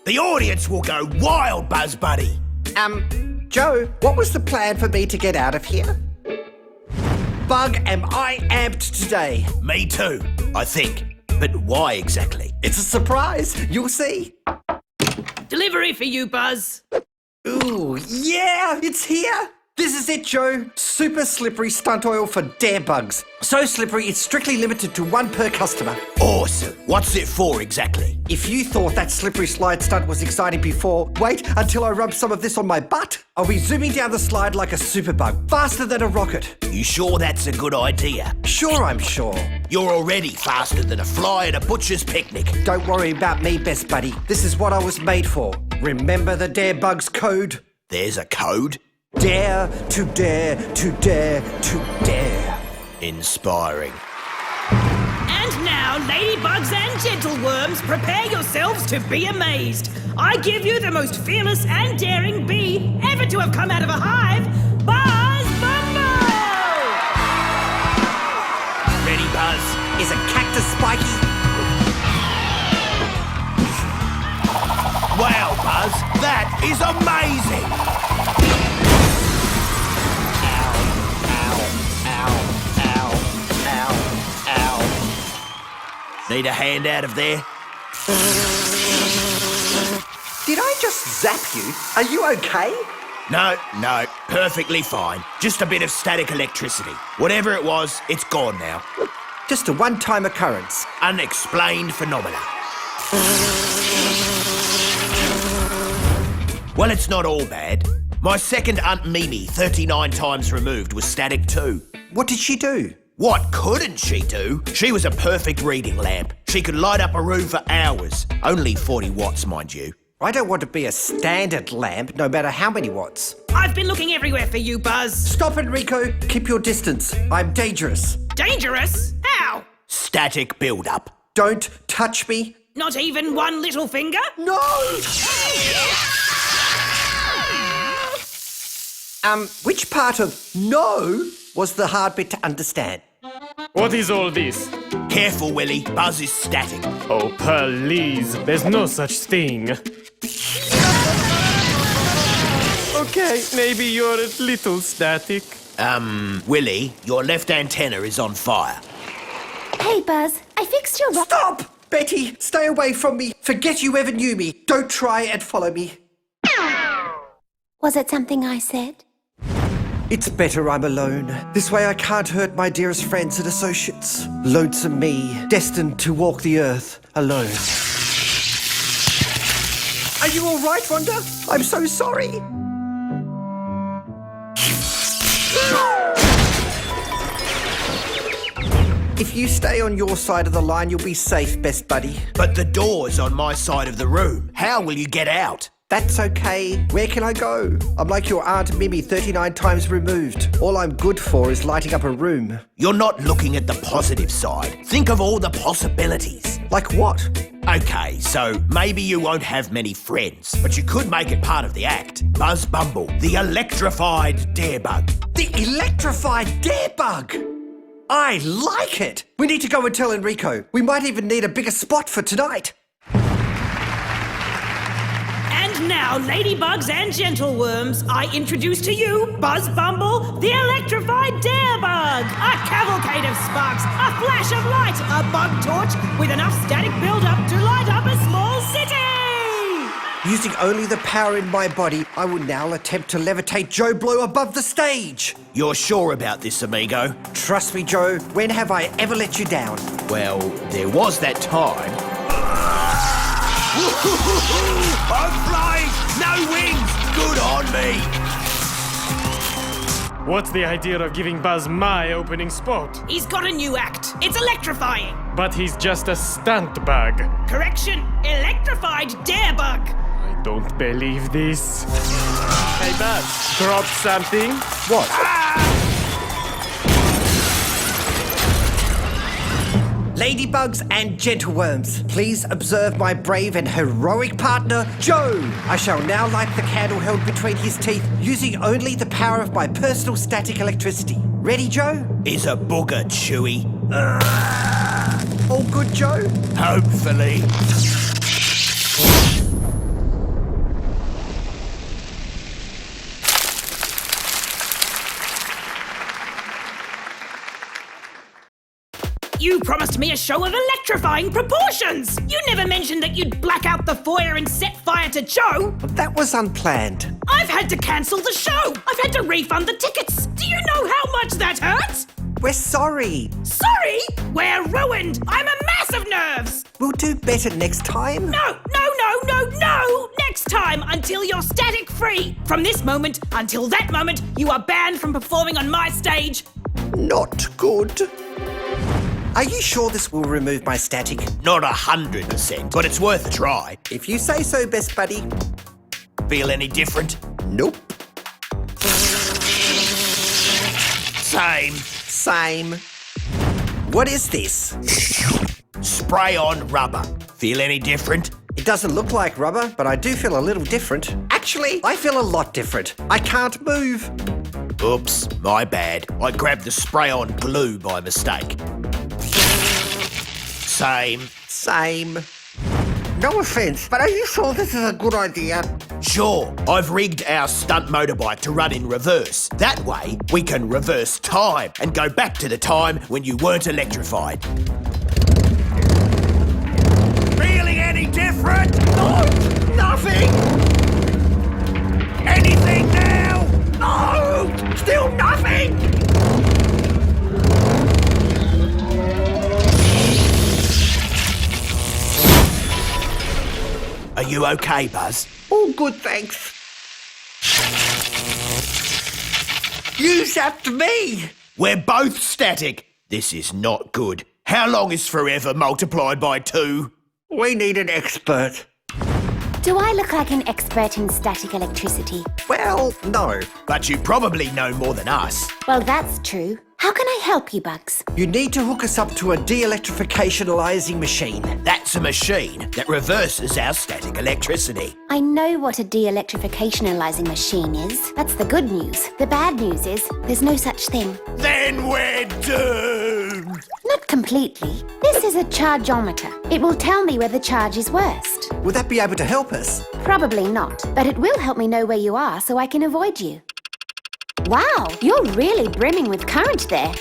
The audience will go wild, Buzz Buddy. Joe, what was the plan for me to get out of here? Bug, am I amped today? Me too, I think. But why exactly? It's a surprise. You'll see. Delivery for you, Buzz. Ooh, yeah, it's here. This is it, Joe. Super slippery stunt oil for dare bugs. So slippery, it's strictly limited to 1 per customer. Awesome. What's it for exactly? If you thought that slippery slide stunt was exciting before, wait until I rub some of this on my butt. I'll be zooming down the slide like a superbug, faster than a rocket. You sure that's a good idea? Sure, I'm sure. You're already faster than a fly at a butcher's picnic. Don't worry about me, best buddy. This is what I was made for. Remember the dare bugs code? There's a code? Dare to dare to dare to dare. Inspiring. And now, ladybugs and gentleworms, prepare yourselves to be amazed. I give you the most fearless and daring bee ever to have come out of a hive, Buzz Bumble! Ready, Buzz? Is a cactus spiky? Wow, Buzz, that is amazing! Need a hand out of there? Did I just zap you? Are you okay? No, perfectly fine. Just a bit of static electricity. Whatever it was, it's gone now. Just a one-time occurrence. Unexplained phenomena. Well, it's not all bad. My second Aunt Mimi, 39 times removed, was static too. What did she do? What couldn't she do? She was a perfect reading lamp. She could light up a room for hours. Only 40 watts, mind you. I don't want to be a standard lamp, no matter how many watts. I've been looking everywhere for you, Buzz. Stop, Enrico. Keep your distance. I'm dangerous. Dangerous? How? Static build-up. Don't touch me. Not even one little finger? No! Which part of no was the hard bit to understand? What is all this? Careful, Willie. Buzz is static. Oh, please. There's no such thing. Okay, maybe you're a little static. Willie, your left antenna is on fire. Hey, Buzz, I fixed your rock. Stop! Betty, stay away from me. Forget you ever knew me. Don't try and follow me. Was it something I said? It's better I'm alone. This way I can't hurt my dearest friends and associates. Lonesome me, destined to walk the earth alone. Are you all right, Wanda? I'm so sorry. If you stay on your side of the line, you'll be safe, best buddy. But the door's on my side of the room. How will you get out? That's okay. Where can I go? I'm like your Aunt Mimi 39 times removed. All I'm good for is lighting up a room. You're not looking at the positive side. Think of all the possibilities. Like what? Okay, so maybe you won't have many friends, but you could make it part of the act. Buzz Bumble, the electrified darebug. The electrified darebug! I like it! We need to go and tell Enrico. We might even need a bigger spot for tonight. And now, ladybugs and gentleworms, I introduce to you Buzz Bumble, the electrified darebug. A cavalcade of sparks, a flash of light, a bug torch with enough static build-up to light up a small city. Using only the power in my body, I will now attempt to levitate Joe Blow above the stage. You're sure about this, amigo? Trust me, Joe. When have I ever let you down? Well, there was that time. I'm flying! No wings! Good on me! What's the idea of giving Buzz my opening spot? He's got a new act. It's electrifying. But he's just a stunt bug. Correction, electrified darebug. I don't believe this. Hey, Buzz, drop something. What? Ladybugs and gentleworms, please observe my brave and heroic partner, Joe. I shall now light the candle held between his teeth using only the power of my personal static electricity. Ready, Joe? Is a booger chewy? All good, Joe? Hopefully. You promised me a show of electrifying proportions! You never mentioned that you'd black out the foyer and set fire to Joe! That was unplanned. I've had to cancel the show! I've had to refund the tickets! Do you know how much that hurts? We're sorry. Sorry? We're ruined! I'm a mass of nerves! We'll do better next time. No! Next time, until you're static free! From this moment until that moment, you are banned from performing on my stage! Not good. Are you sure this will remove my static? Not 100%, but it's worth a try. If you say so, best buddy. Feel any different? Nope. Same. Same. What is this? Spray on rubber. Feel any different? It doesn't look like rubber, but I do feel a little different. Actually, I feel a lot different. I can't move. Oops, my bad. I grabbed the spray-on glue by mistake. Same. No offense, but are you sure this is a good idea? Sure, I've rigged our stunt motorbike to run in reverse. That way, we can reverse time and go back to the time when you weren't electrified. Feeling any different? No, nothing. Anything now? No, still nothing. Are you okay, Buzz? All good, thanks. You zapped me. We're both static. This is not good. How long is forever multiplied by 2? We need an expert. Do I look like an expert in static electricity? Well, no. But you probably know more than us. Well, that's true. How can I help you, Bugs? You need to hook us up to a de-electrificationalizing machine. That's a machine that reverses our static electricity. I know what a de-electrificationalizing machine is. That's the good news. The bad news is there's no such thing. Then we're doomed! Not completely. This is a chargeometer. It will tell me where the charge is worst. Will that be able to help us? Probably not, but it will help me know where you are so I can avoid you. Wow, you're really brimming with current there.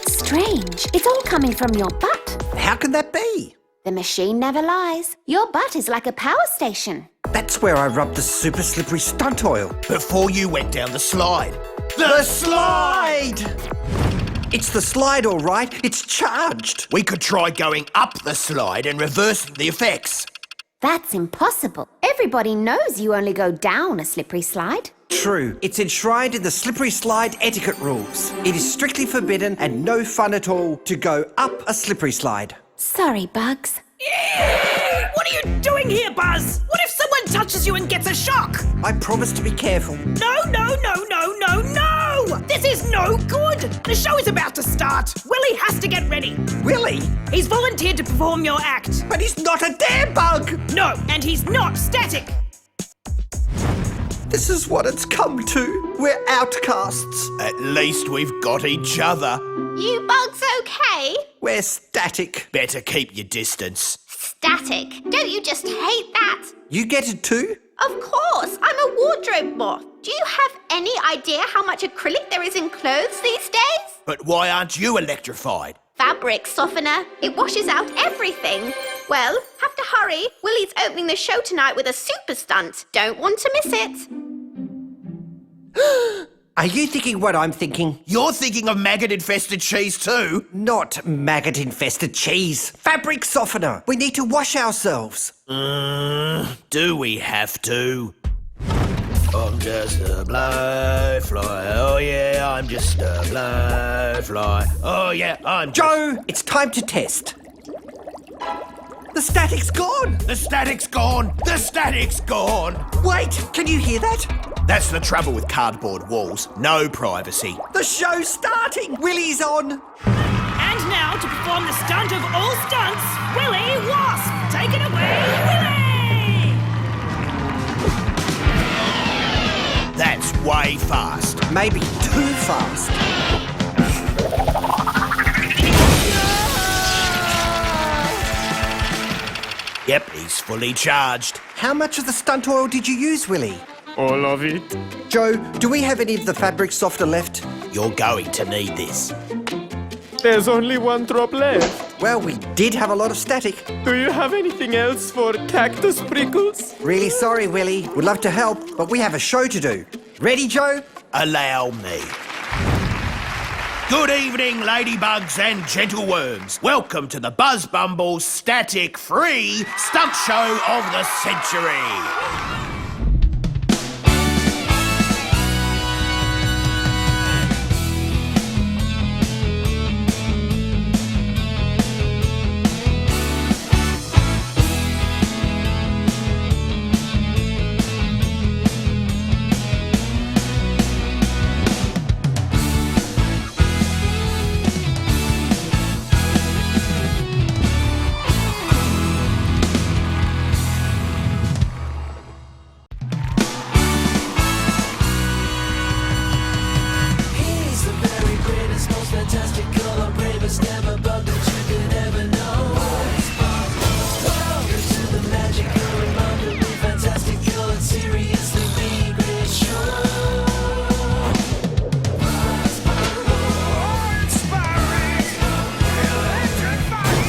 Strange. It's all coming from your butt. How can that be? The machine never lies. Your butt is like a power station. That's where I rubbed the super slippery stunt oil. Before you went down the slide. The slide! It's the slide, all right. It's charged. We could try going up the slide and reversing the effects. That's impossible. Everybody knows you only go down a slippery slide. True. It's enshrined in the slippery slide etiquette rules. It is strictly forbidden and no fun at all to go up a slippery slide. Sorry, Bugs. What are you doing here, Buzz? What if someone touches you and gets a shock? I promise to be careful. No! This is no good! The show is about to start. Willie has to get ready. Willie? He's volunteered to perform your act. But he's not a dare bug! No, and he's not static. This is what it's come to. We're outcasts. At least we've got each other. You bugs okay? We're static. Better keep your distance. Static. Don't you just hate that? You get it too? Of course. I'm a wardrobe moth. Do you have any idea how much acrylic there is in clothes these days? But why aren't you electrified? Fabric softener. It washes out everything. Well, have to hurry. Willie's opening the show tonight with a super stunt. Don't want to miss it. Are you thinking what I'm thinking? You're thinking of maggot-infested cheese too? Not maggot-infested cheese. Fabric softener. We need to wash ourselves. Do we have to? I'm just a blowfly. Oh yeah, I'm just a blowfly. Oh yeah, I'm Joe, it's time to test. The static's gone. The static's gone. The static's gone. Wait, can you hear that? That's the trouble with cardboard walls. No privacy. The show's starting. Willie's on. And now to perform the stunt of all stunts, Willie Wasp. Take it away, Willie! That's way fast. Maybe too fast. Yep, he's fully charged. How much of the stunt oil did you use, Willie? All of it. Joe, do we have any of the fabric softener left? You're going to need this. There's only one drop left. Well, we did have a lot of static. Do you have anything else for cactus prickles? Really sorry, Willie. We'd love to help, but we have a show to do. Ready, Joe? Allow me. Good evening, ladybugs and gentleworms. Welcome to the Buzz Bumble static-free stunt show of the century. He's the very greatest, most fantastical, and bravest ever bug that you could ever know. Welcome to the magical, remarkably fantastical, and seriously the great show. Buzz Bumble, inspiring, electrifying.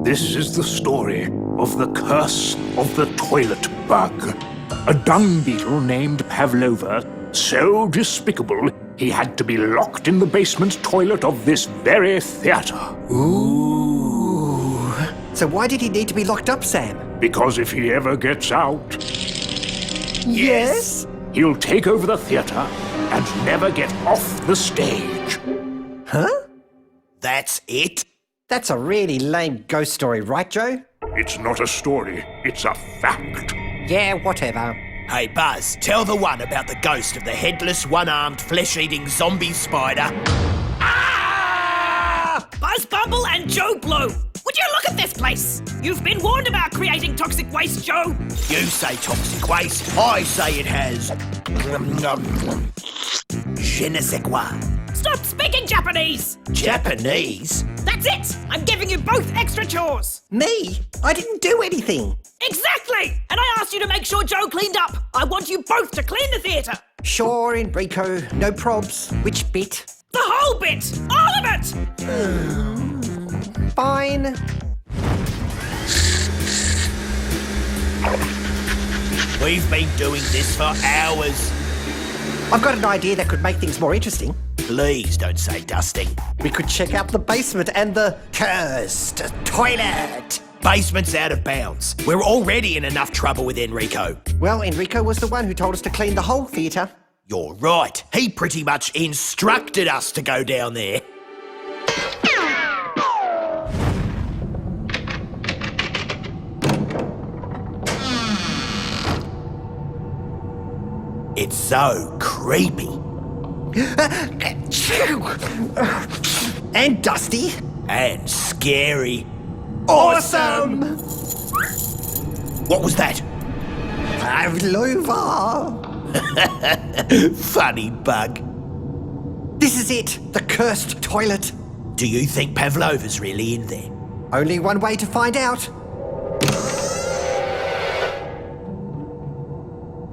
This is the story of the curse of the toilet bug. A dung beetle named Pavlova, so despicable he had to be locked in the basement toilet of this very theatre. Ooh. So why did he need to be locked up, Sam? Because if he ever gets out, Yes? he'll take over the theatre and never get off the stage. Huh? That's it? That's a really lame ghost story, right, Joe? It's not a story, it's a fact. Yeah, whatever. Hey, Buzz, tell the one about the ghost of the headless, one-armed, flesh-eating zombie spider. Ah! Buzz Bumble and Joe Blow. Would you look at this place? You've been warned about creating toxic waste, Joe. You say toxic waste, I say it has... je ne sais quoi. Stop speaking Japanese. Japanese? That's it. I'm giving you both extra chores. Me? I didn't do anything. Exactly. And I asked you to make sure Joe cleaned up. I want you both to clean the theatre. Sure, Enrico. No probs. Which bit? The whole bit. All of it. Fine. We've been doing this for hours. I've got an idea that could make things more interesting. Please don't say dusting. We could check out the basement and the cursed toilet. Basement's out of bounds. We're already in enough trouble with Enrico. Well, Enrico was the one who told us to clean the whole theatre. You're right. He pretty much instructed us to go down there. It's so creepy. And dusty. And scary. Awesome! What was that? Pavlova. Funny bug. This is it, the cursed toilet. Do you think Pavlova's really in there? Only one way to find out.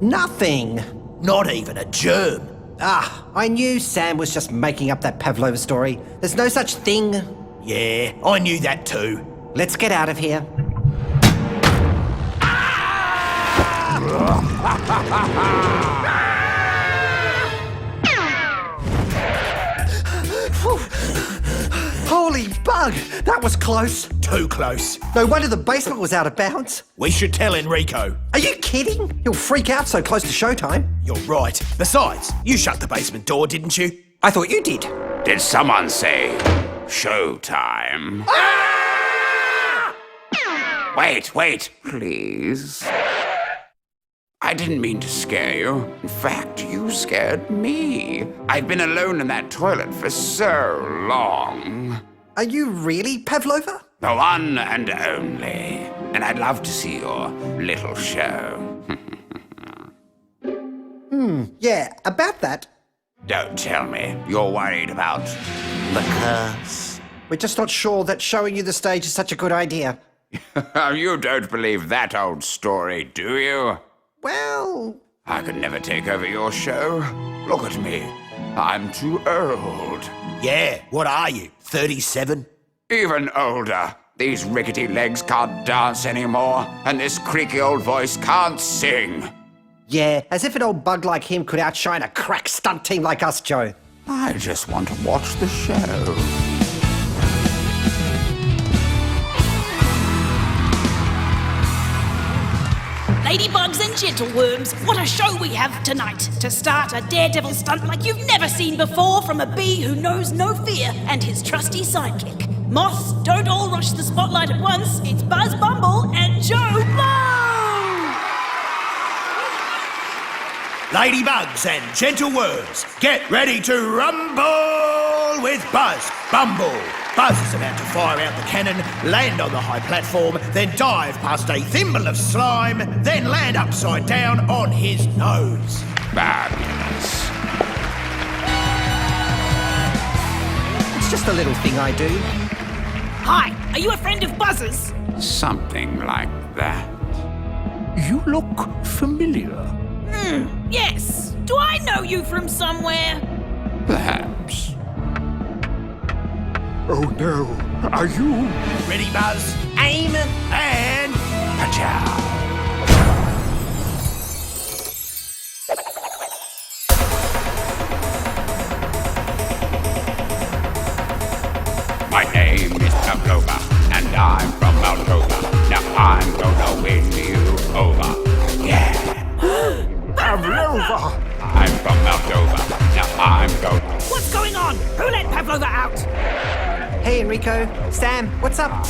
Nothing. Not even a germ. Ah, I knew Sam was just making up that Pavlova story. There's no such thing. Yeah, I knew that too. Let's get out of here. Holy bug! That was close. Too close. No wonder the basement was out of bounds. We should tell Enrico. Are you kidding? He'll freak out so close to showtime. You're right. Besides, you shut the basement door, didn't you? I thought you did. Did someone say showtime? Wait, please. I didn't mean to scare you. In fact, you scared me. I've been alone in that toilet for so long. Are you really Pavlova? The one and only. And I'd love to see your little show. Yeah, about that. Don't tell me you're worried about the curse. We're just not sure that showing you the stage is such a good idea. You don't believe that old story, do you? Well... I could never take over your show. Look at me. I'm too old. Yeah, what are you, 37? Even older. These rickety legs can't dance anymore, and this creaky old voice can't sing. Yeah, as if an old bug like him could outshine a crack stunt team like us, Joe. I just want to watch the show. Ladybugs and gentleworms, what a show we have tonight. To start, a daredevil stunt like you've never seen before from a bee who knows no fear and his trusty sidekick. Moths, don't all rush the spotlight at once. It's Buzz Bumble and Joe Blow! Ladybugs and gentleworms, get ready to rumble with Buzz Bumble. Buzz is about to fire out the cannon, land on the high platform, then dive past a thimble of slime, then land upside down on his nose. Fabulous. It's just a little thing I do. Hi, are you a friend of Buzz's? Something like that. You look familiar. Yes. Do I know you from somewhere? Perhaps. Oh no, are you? Ready, Buzz? Aim and pachow. My name is Pavlova, and I'm from Moldova. Now I'm gonna win you over. Yeah. Pavlova! I'm from Moldova. Now I'm going. What's going on? Who let Pavlova out? Hey, Enrico. Sam, what's up?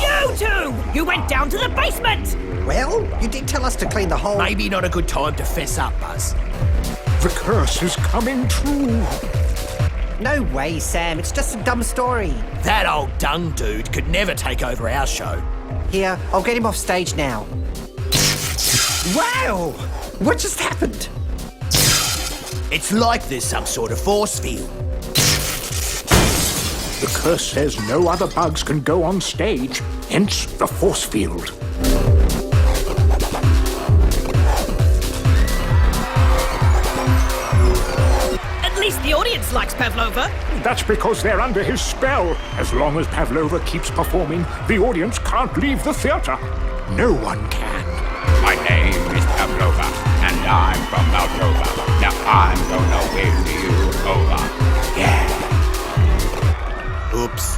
You two! You went down to the basement! Well, you did tell us to clean the whole... Maybe not a good time to fess up, Buzz. The curse is coming true. No way, Sam. It's just a dumb story. That old dung dude could never take over our show. Here, I'll get him off stage now. Wow! What just happened? It's like there's some sort of force field. The curse says no other bugs can go on stage, hence the force field. At least the audience likes Pavlova. That's because they're under his spell. As long as Pavlova keeps performing, the audience can't leave the theatre. No one can. My Give you over. Yeah. Oops.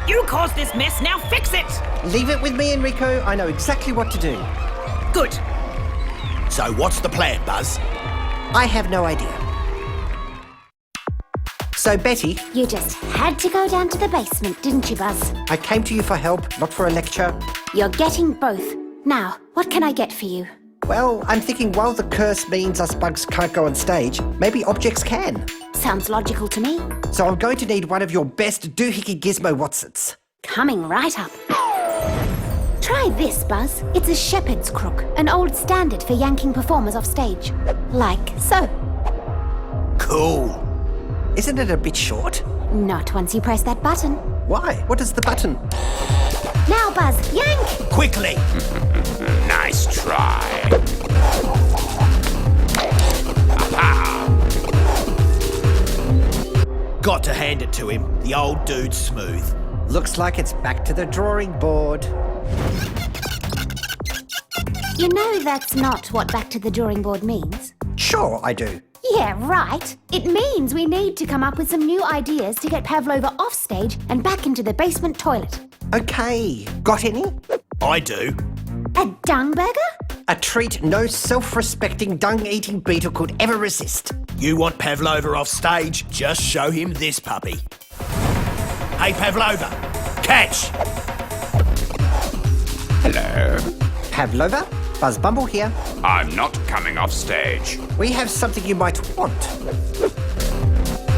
You caused this mess, now fix it! Leave it with me, Enrico. I know exactly what to do. Good. So what's the plan, Buzz? I have no idea. So, Betty, You just had to go down to the basement, didn't you, Buzz? I came to you for help, not for a lecture. You're getting both. Now, what can I get for you? Well, I'm thinking while the curse means us bugs can't go on stage, maybe objects can. Sounds logical to me. So I'm going to need one of your best doohickey gizmo Watsons. Coming right up. Try this, Buzz. It's a shepherd's crook, an old standard for yanking performers off stage. Like so. Cool. Isn't it a bit short? Not once you press that button. Why? What is the button? Now, Buzz, yank! Quickly. Nice try. Aha! Got to hand it to him. The old dude's smooth. Looks like it's back to the drawing board. You know that's not what back to the drawing board means. Sure, I do. Yeah, right. It means we need to come up with some new ideas to get Pavlova off stage and back into the basement toilet. Okay, got any? I do. A dung burger? A treat no self-respecting dung-eating beetle could ever resist. You want Pavlova off stage? Just show him this puppy. Hey, Pavlova, catch! Hello. Pavlova, Buzz Bumble here. I'm not coming off stage. We have something you might want.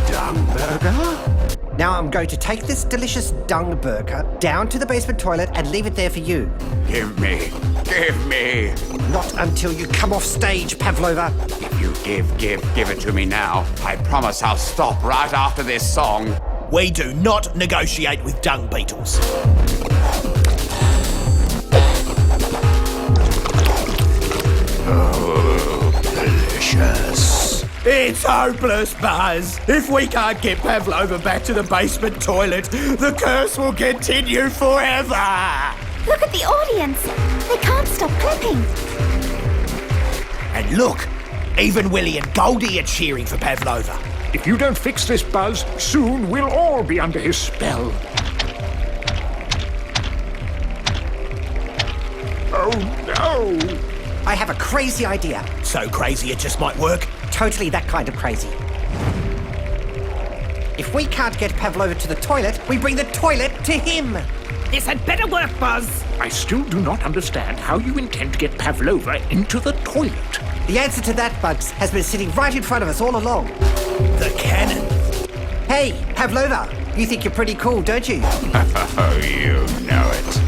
Dung burger? Now I'm going to take this delicious dung burger down to the basement toilet and leave it there for you. Give me. Give me. Not until you come off stage, Pavlova. If you give it to me now, I promise I'll stop right after this song. We do not negotiate with dung beetles. Oh, delicious. It's hopeless, Buzz. If we can't get Pavlova back to the basement toilet, the curse will continue forever. Look at the audience. They can't stop clapping. And look, even Willie and Goldie are cheering for Pavlova. If you don't fix this, Buzz, soon we'll all be under his spell. Oh, no! I have a crazy idea. So crazy it just might work. Totally that kind of crazy. If we can't get Pavlova to the toilet, we bring the toilet to him. This had better work, Buzz. I still do not understand how you intend to get Pavlova into the toilet. The answer to that, Bugs, has been sitting right in front of us all along. The cannon. Hey, Pavlova, you think you're pretty cool, don't you? Oh, you know it.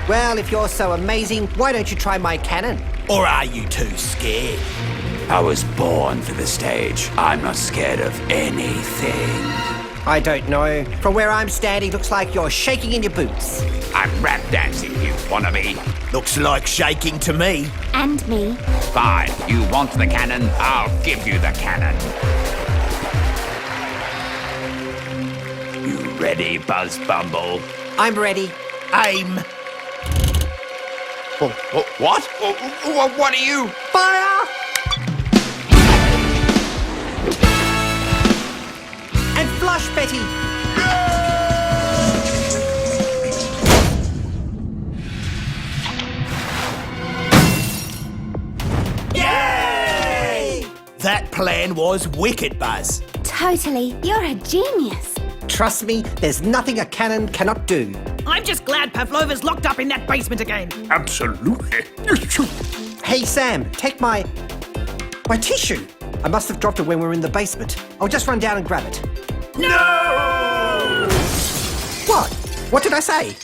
Well, if you're so amazing, why don't you try my cannon? Or are you too scared? I was born for the stage. I'm not scared of anything. I don't know. From where I'm standing, looks like you're shaking in your boots. I'm rap dancing, you wannabe. Looks like shaking to me. And me. Fine, you want the cannon? I'll give you the cannon. You ready, Buzz Bumble? I'm ready. Aim. What? What are you? Fire! And flush, Betty! Yay! That plan was wicked, Buzz. Totally. You're a genius. Trust me, there's nothing a cannon cannot do. I'm just glad Pavlova's locked up in that basement again. Absolutely. Hey, Sam, take my tissue. I must have dropped it when we were in the basement. I'll just run down and grab it. No! What? What did I say?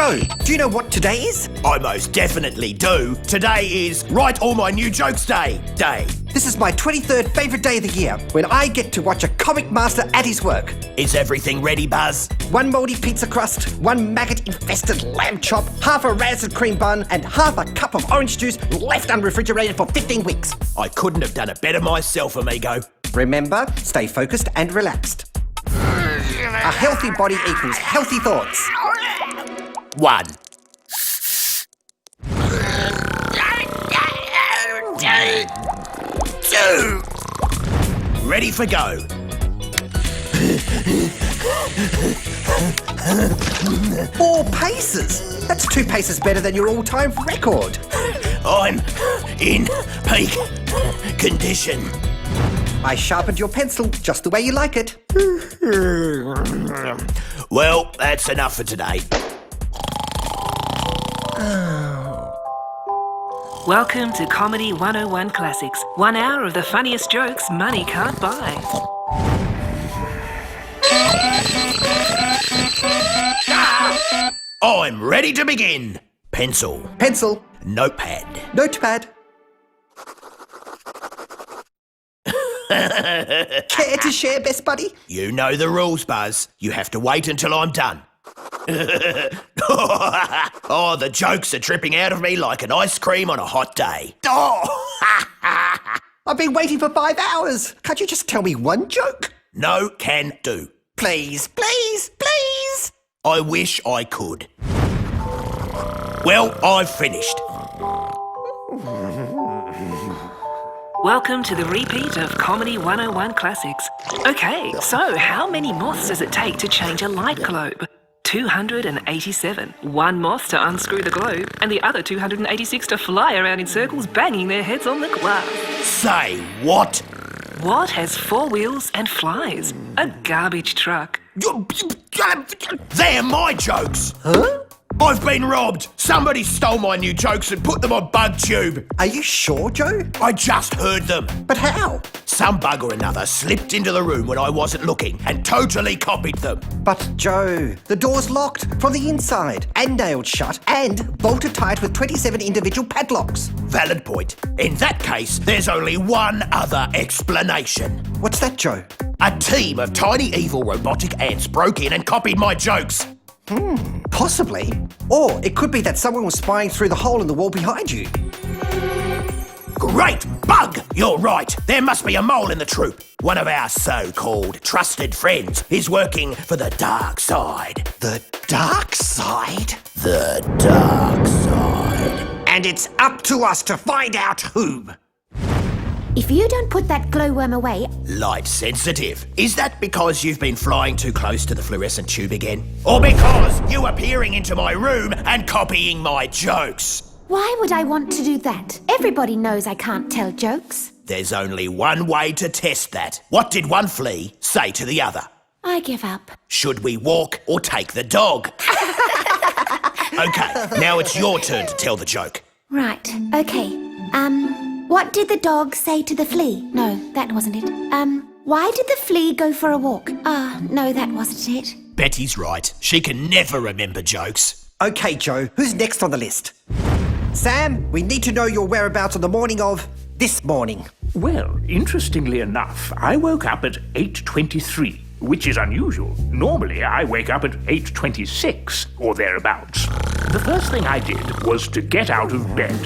Joe, do you know what today is? I most definitely do. Today is Write All My New Jokes Day. This is my 23rd favourite day of the year, when I get to watch a comic master at his work. Is everything ready, Buzz? 1 mouldy pizza crust, 1 maggot-infested lamb chop, half a rancid cream bun, and half a cup of orange juice left unrefrigerated for 15 weeks. I couldn't have done it better myself, amigo. Remember, stay focused and relaxed. A healthy body equals healthy thoughts. 1. 2. Ready for go. 4 paces. That's 2 paces better than your all-time record. I'm in peak condition. I sharpened your pencil just the way you like it. Well, that's enough for today. Welcome to Comedy 101 Classics. 1 hour of the funniest jokes money can't buy. I'm ready to begin. Pencil. Pencil. Notepad. Notepad. Care to share, best buddy? You know the rules, Buzz. You have to wait until I'm done. Oh, the jokes are dripping out of me like an ice cream on a hot day. Oh! I've been waiting for 5 hours. Can't you just tell me 1 joke? No can do. Please, please, please. I wish I could. Well, I've finished. Welcome to the repeat of Comedy 101 Classics. Okay, so how many moths does it take to change a light globe? 287. 1 moth to unscrew the globe, and the other 286 to fly around in circles, banging their heads on the glass. Say what? What has 4 wheels and flies? A garbage truck. They're my jokes. Huh? I've been robbed. Somebody stole my new jokes and put them on BugTube. Are you sure, Joe? I just heard them. But how? Some bug or another slipped into the room when I wasn't looking and totally copied them. But, Joe, the door's locked from the inside and nailed shut and bolted tight with 27 individual padlocks. Valid point. In that case, there's only one other explanation. What's that, Joe? A team of tiny evil robotic ants broke in and copied my jokes. Possibly. Or it could be that someone was spying through the hole in the wall behind you. Great bug! You're right. There must be a mole in the troupe. One of our so-called trusted friends is working for the dark side. The dark side? The dark side. And it's up to us to find out who. If you don't put that glowworm away, Light sensitive. Is that because you've been flying too close to the fluorescent tube again? Or because you are peering into my room and copying my jokes? why would I want to do that? Everybody knows I can't tell jokes. There's only one way to test that. What did one flea say to the other? I give up. Should we walk or take the dog? Okay, now it's your turn to tell the joke. Right, okay. What did the dog say to the flea? No, that wasn't it. Why did the flea go for a walk? No, that wasn't it. Betty's right. She can never remember jokes. Okay, Joe, who's next on the list? Sam, we need to know your whereabouts on the morning of this morning. Well, interestingly enough, I woke up at 8:23, which is unusual. Normally, I wake up at 8:26 or thereabouts. The first thing I did was to get out of bed.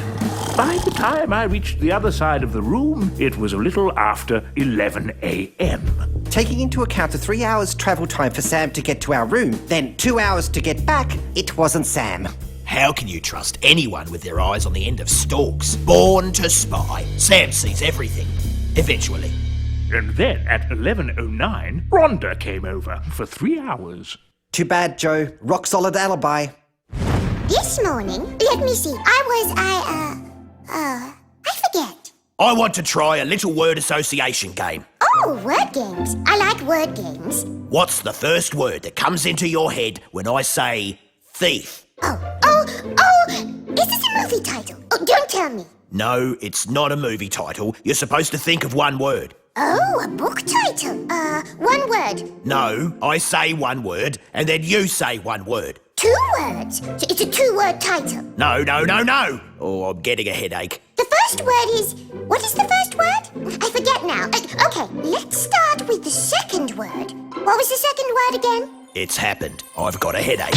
By the time I reached the other side of the room, it was a little after 11 a.m. Taking into account the 3 hours travel time for Sam to get to our room, then 2 hours to get back, it wasn't Sam. How can you trust anyone with their eyes on the end of stalks? Born to spy. Sam sees everything. Eventually. And then at 11:09, Rhonda came over for 3 hours. Too bad, Joe. Rock solid alibi. This morning, let me see, I forget. I want to try a little word association game. Oh, word games. I like word games. What's the first word that comes into your head when I say thief? Oh, is this a movie title? Oh, don't tell me. No, it's not a movie title. You're supposed to think of one word. Oh, a book title. One word. No, I say one word, and then you say one word. 2 words. So it's a 2-word title. No, no, no, no. Oh, I'm getting a headache. The first word is... What is the first word? I forget now. Okay, let's start with the second word. What was the second word again? It's happened. I've got a headache.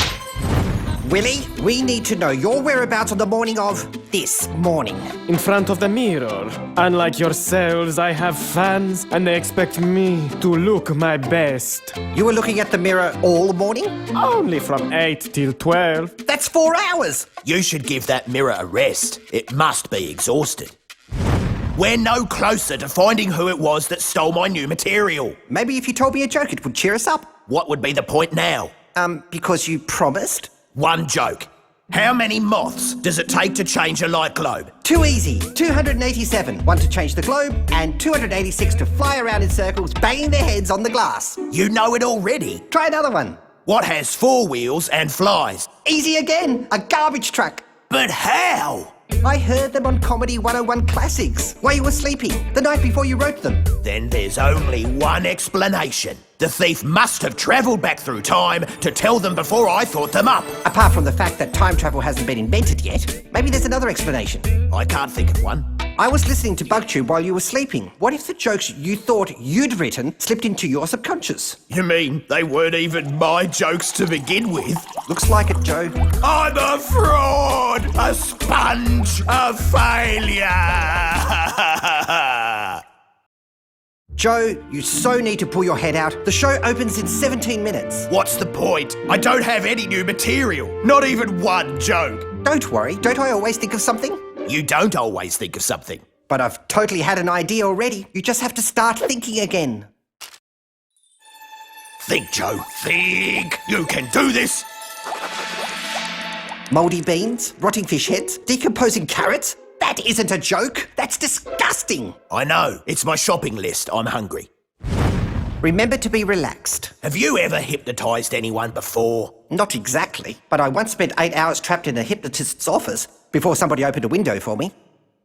Willie, we need to know your whereabouts on the morning of this morning. In front of the mirror. Unlike yourselves, I have fans, and they expect me to look my best. You were looking at the mirror all morning? Only from 8 till 12. That's 4 hours. You should give that mirror a rest. It must be exhausted. We're no closer to finding who it was that stole my new material. Maybe if you told me a joke, it would cheer us up. What would be the point now? Because you promised. One joke. How many moths does it take to change a light globe? Too easy. 287. 1 to change the globe, and 286 to fly around in circles, banging their heads on the glass. You know it already. Try another one. What has 4 wheels and flies? Easy again. A garbage truck. But how? I heard them on Comedy 101 Classics while you were sleeping, the night before you wrote them. Then there's only one explanation. The thief must have travelled back through time to tell them before I thought them up. Apart from the fact that time travel hasn't been invented yet, maybe there's another explanation. I can't think of one. I was listening to BugTube while you were sleeping. What if the jokes you thought you'd written slipped into your subconscious? You mean they weren't even my jokes to begin with? Looks like it, Joe. I'm a fraud! A sponge! A failure! Joe, you so need to pull your head out. The show opens in 17 minutes. What's the point? I don't have any new material. Not even one joke. Don't worry. Don't I always think of something? You don't always think of something. But I've totally had an idea already. You just have to start thinking again. Think, Joe. Think. You can do this. Mouldy beans, rotting fish heads, decomposing carrots. That isn't a joke. That's disgusting. I know. It's my shopping list. I'm hungry. Remember to be relaxed. Have you ever hypnotised anyone before? Not exactly, but I once spent 8 hours trapped in a hypnotist's office before somebody opened a window for me.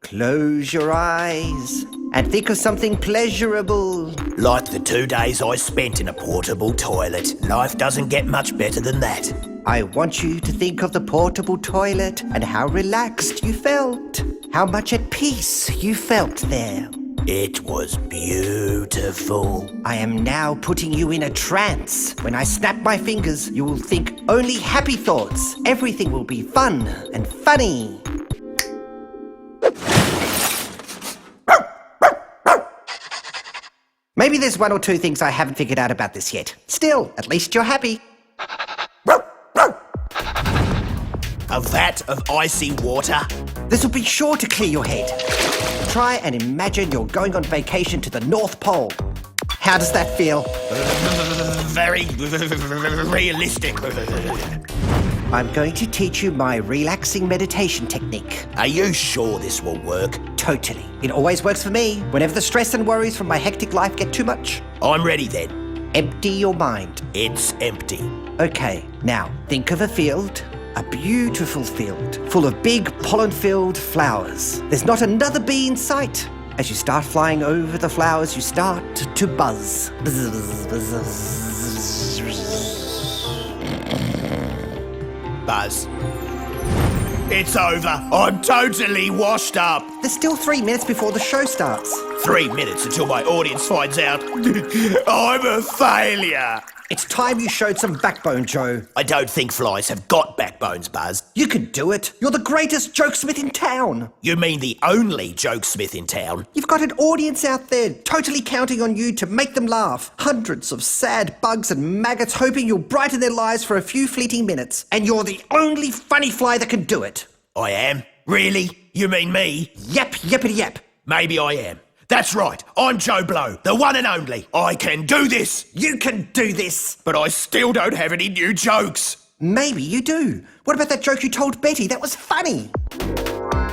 Close your eyes and think of something pleasurable. Like the 2 days I spent in a portable toilet. Life doesn't get much better than that. I want you to think of the portable toilet and how relaxed you felt. How much at peace you felt there. It was beautiful. I am now putting you in a trance. When I snap my fingers, you will think only happy thoughts. Everything will be fun and funny. Maybe there's 1 or 2 things I haven't figured out about this yet. Still, at least you're happy. A vat of icy water? This will be sure to clear your head. Try and imagine you're going on vacation to the North Pole. How does that feel? Very realistic. I'm going to teach you my relaxing meditation technique. Are you sure this will work? Totally. It always works for me, whenever the stress and worries from my hectic life get too much. I'm ready then. Empty your mind. It's empty. Okay, now think of a field. A beautiful field, full of big pollen-filled flowers. There's not another bee in sight. As you start flying over the flowers, you start to buzz. Buzz, buzz, buzz, buzz. Buzz. It's over. I'm totally washed up. There's still 3 minutes before the show starts. 3 minutes until my audience finds out I'm a failure. It's time you showed some backbone, Joe. I don't think flies have got backbones, Buzz. You can do it. You're the greatest jokesmith in town. You mean the only jokesmith in town? You've got an audience out there totally counting on you to make them laugh. Hundreds of sad bugs and maggots hoping you'll brighten their lives for a few fleeting minutes. And you're the only funny fly that can do it. I am? Really? You mean me? Yep, yippity yep. Maybe I am. That's right, I'm Joe Blow, the one and only. I can do this. You can do this. But I still don't have any new jokes. Maybe you do. What about that joke you told Betty? That was funny.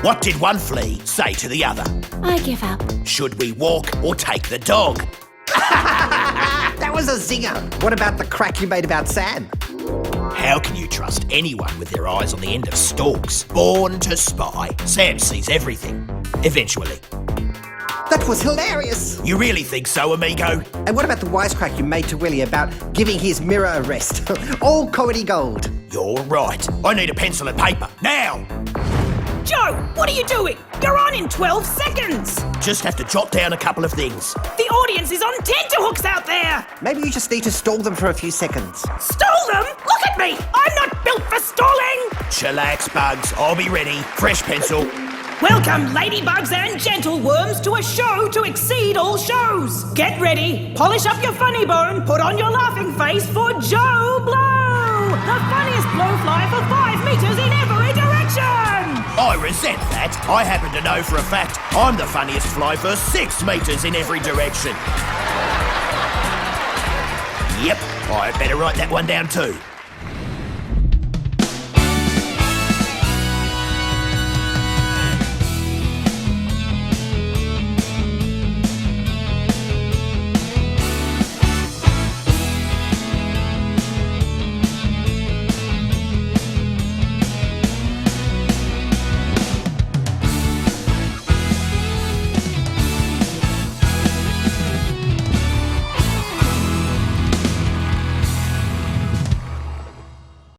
What did one flea say to the other? I give up. Should we walk or take the dog? That was a zinger. What about the crack you made about Sam? How can you trust anyone with their eyes on the end of stalks? Born to spy. Sam sees everything. Eventually. That was hilarious. You really think so, amigo? And what about the wisecrack you made to Willie about giving his mirror a rest? All comedy gold. You're right. I need a pencil and paper. Now! Joe, what are you doing? You're on in 12 seconds. Just have to jot down a couple of things. The audience is on tenterhooks out there. Maybe you just need to stall them for a few seconds. Stole them? Look at me. I'm not built for stalling. Chillax, Bugs. I'll be ready. Fresh pencil. Welcome, ladybugs and gentleworms, to a show to exceed all shows. Get ready, polish up your funny bone, put on your laughing face for Joe Blow, the funniest blowfly for 5 meters in every direction. I resent that. I happen to know for a fact I'm the funniest fly for 6 meters in every direction. Yep, I better write that one down too.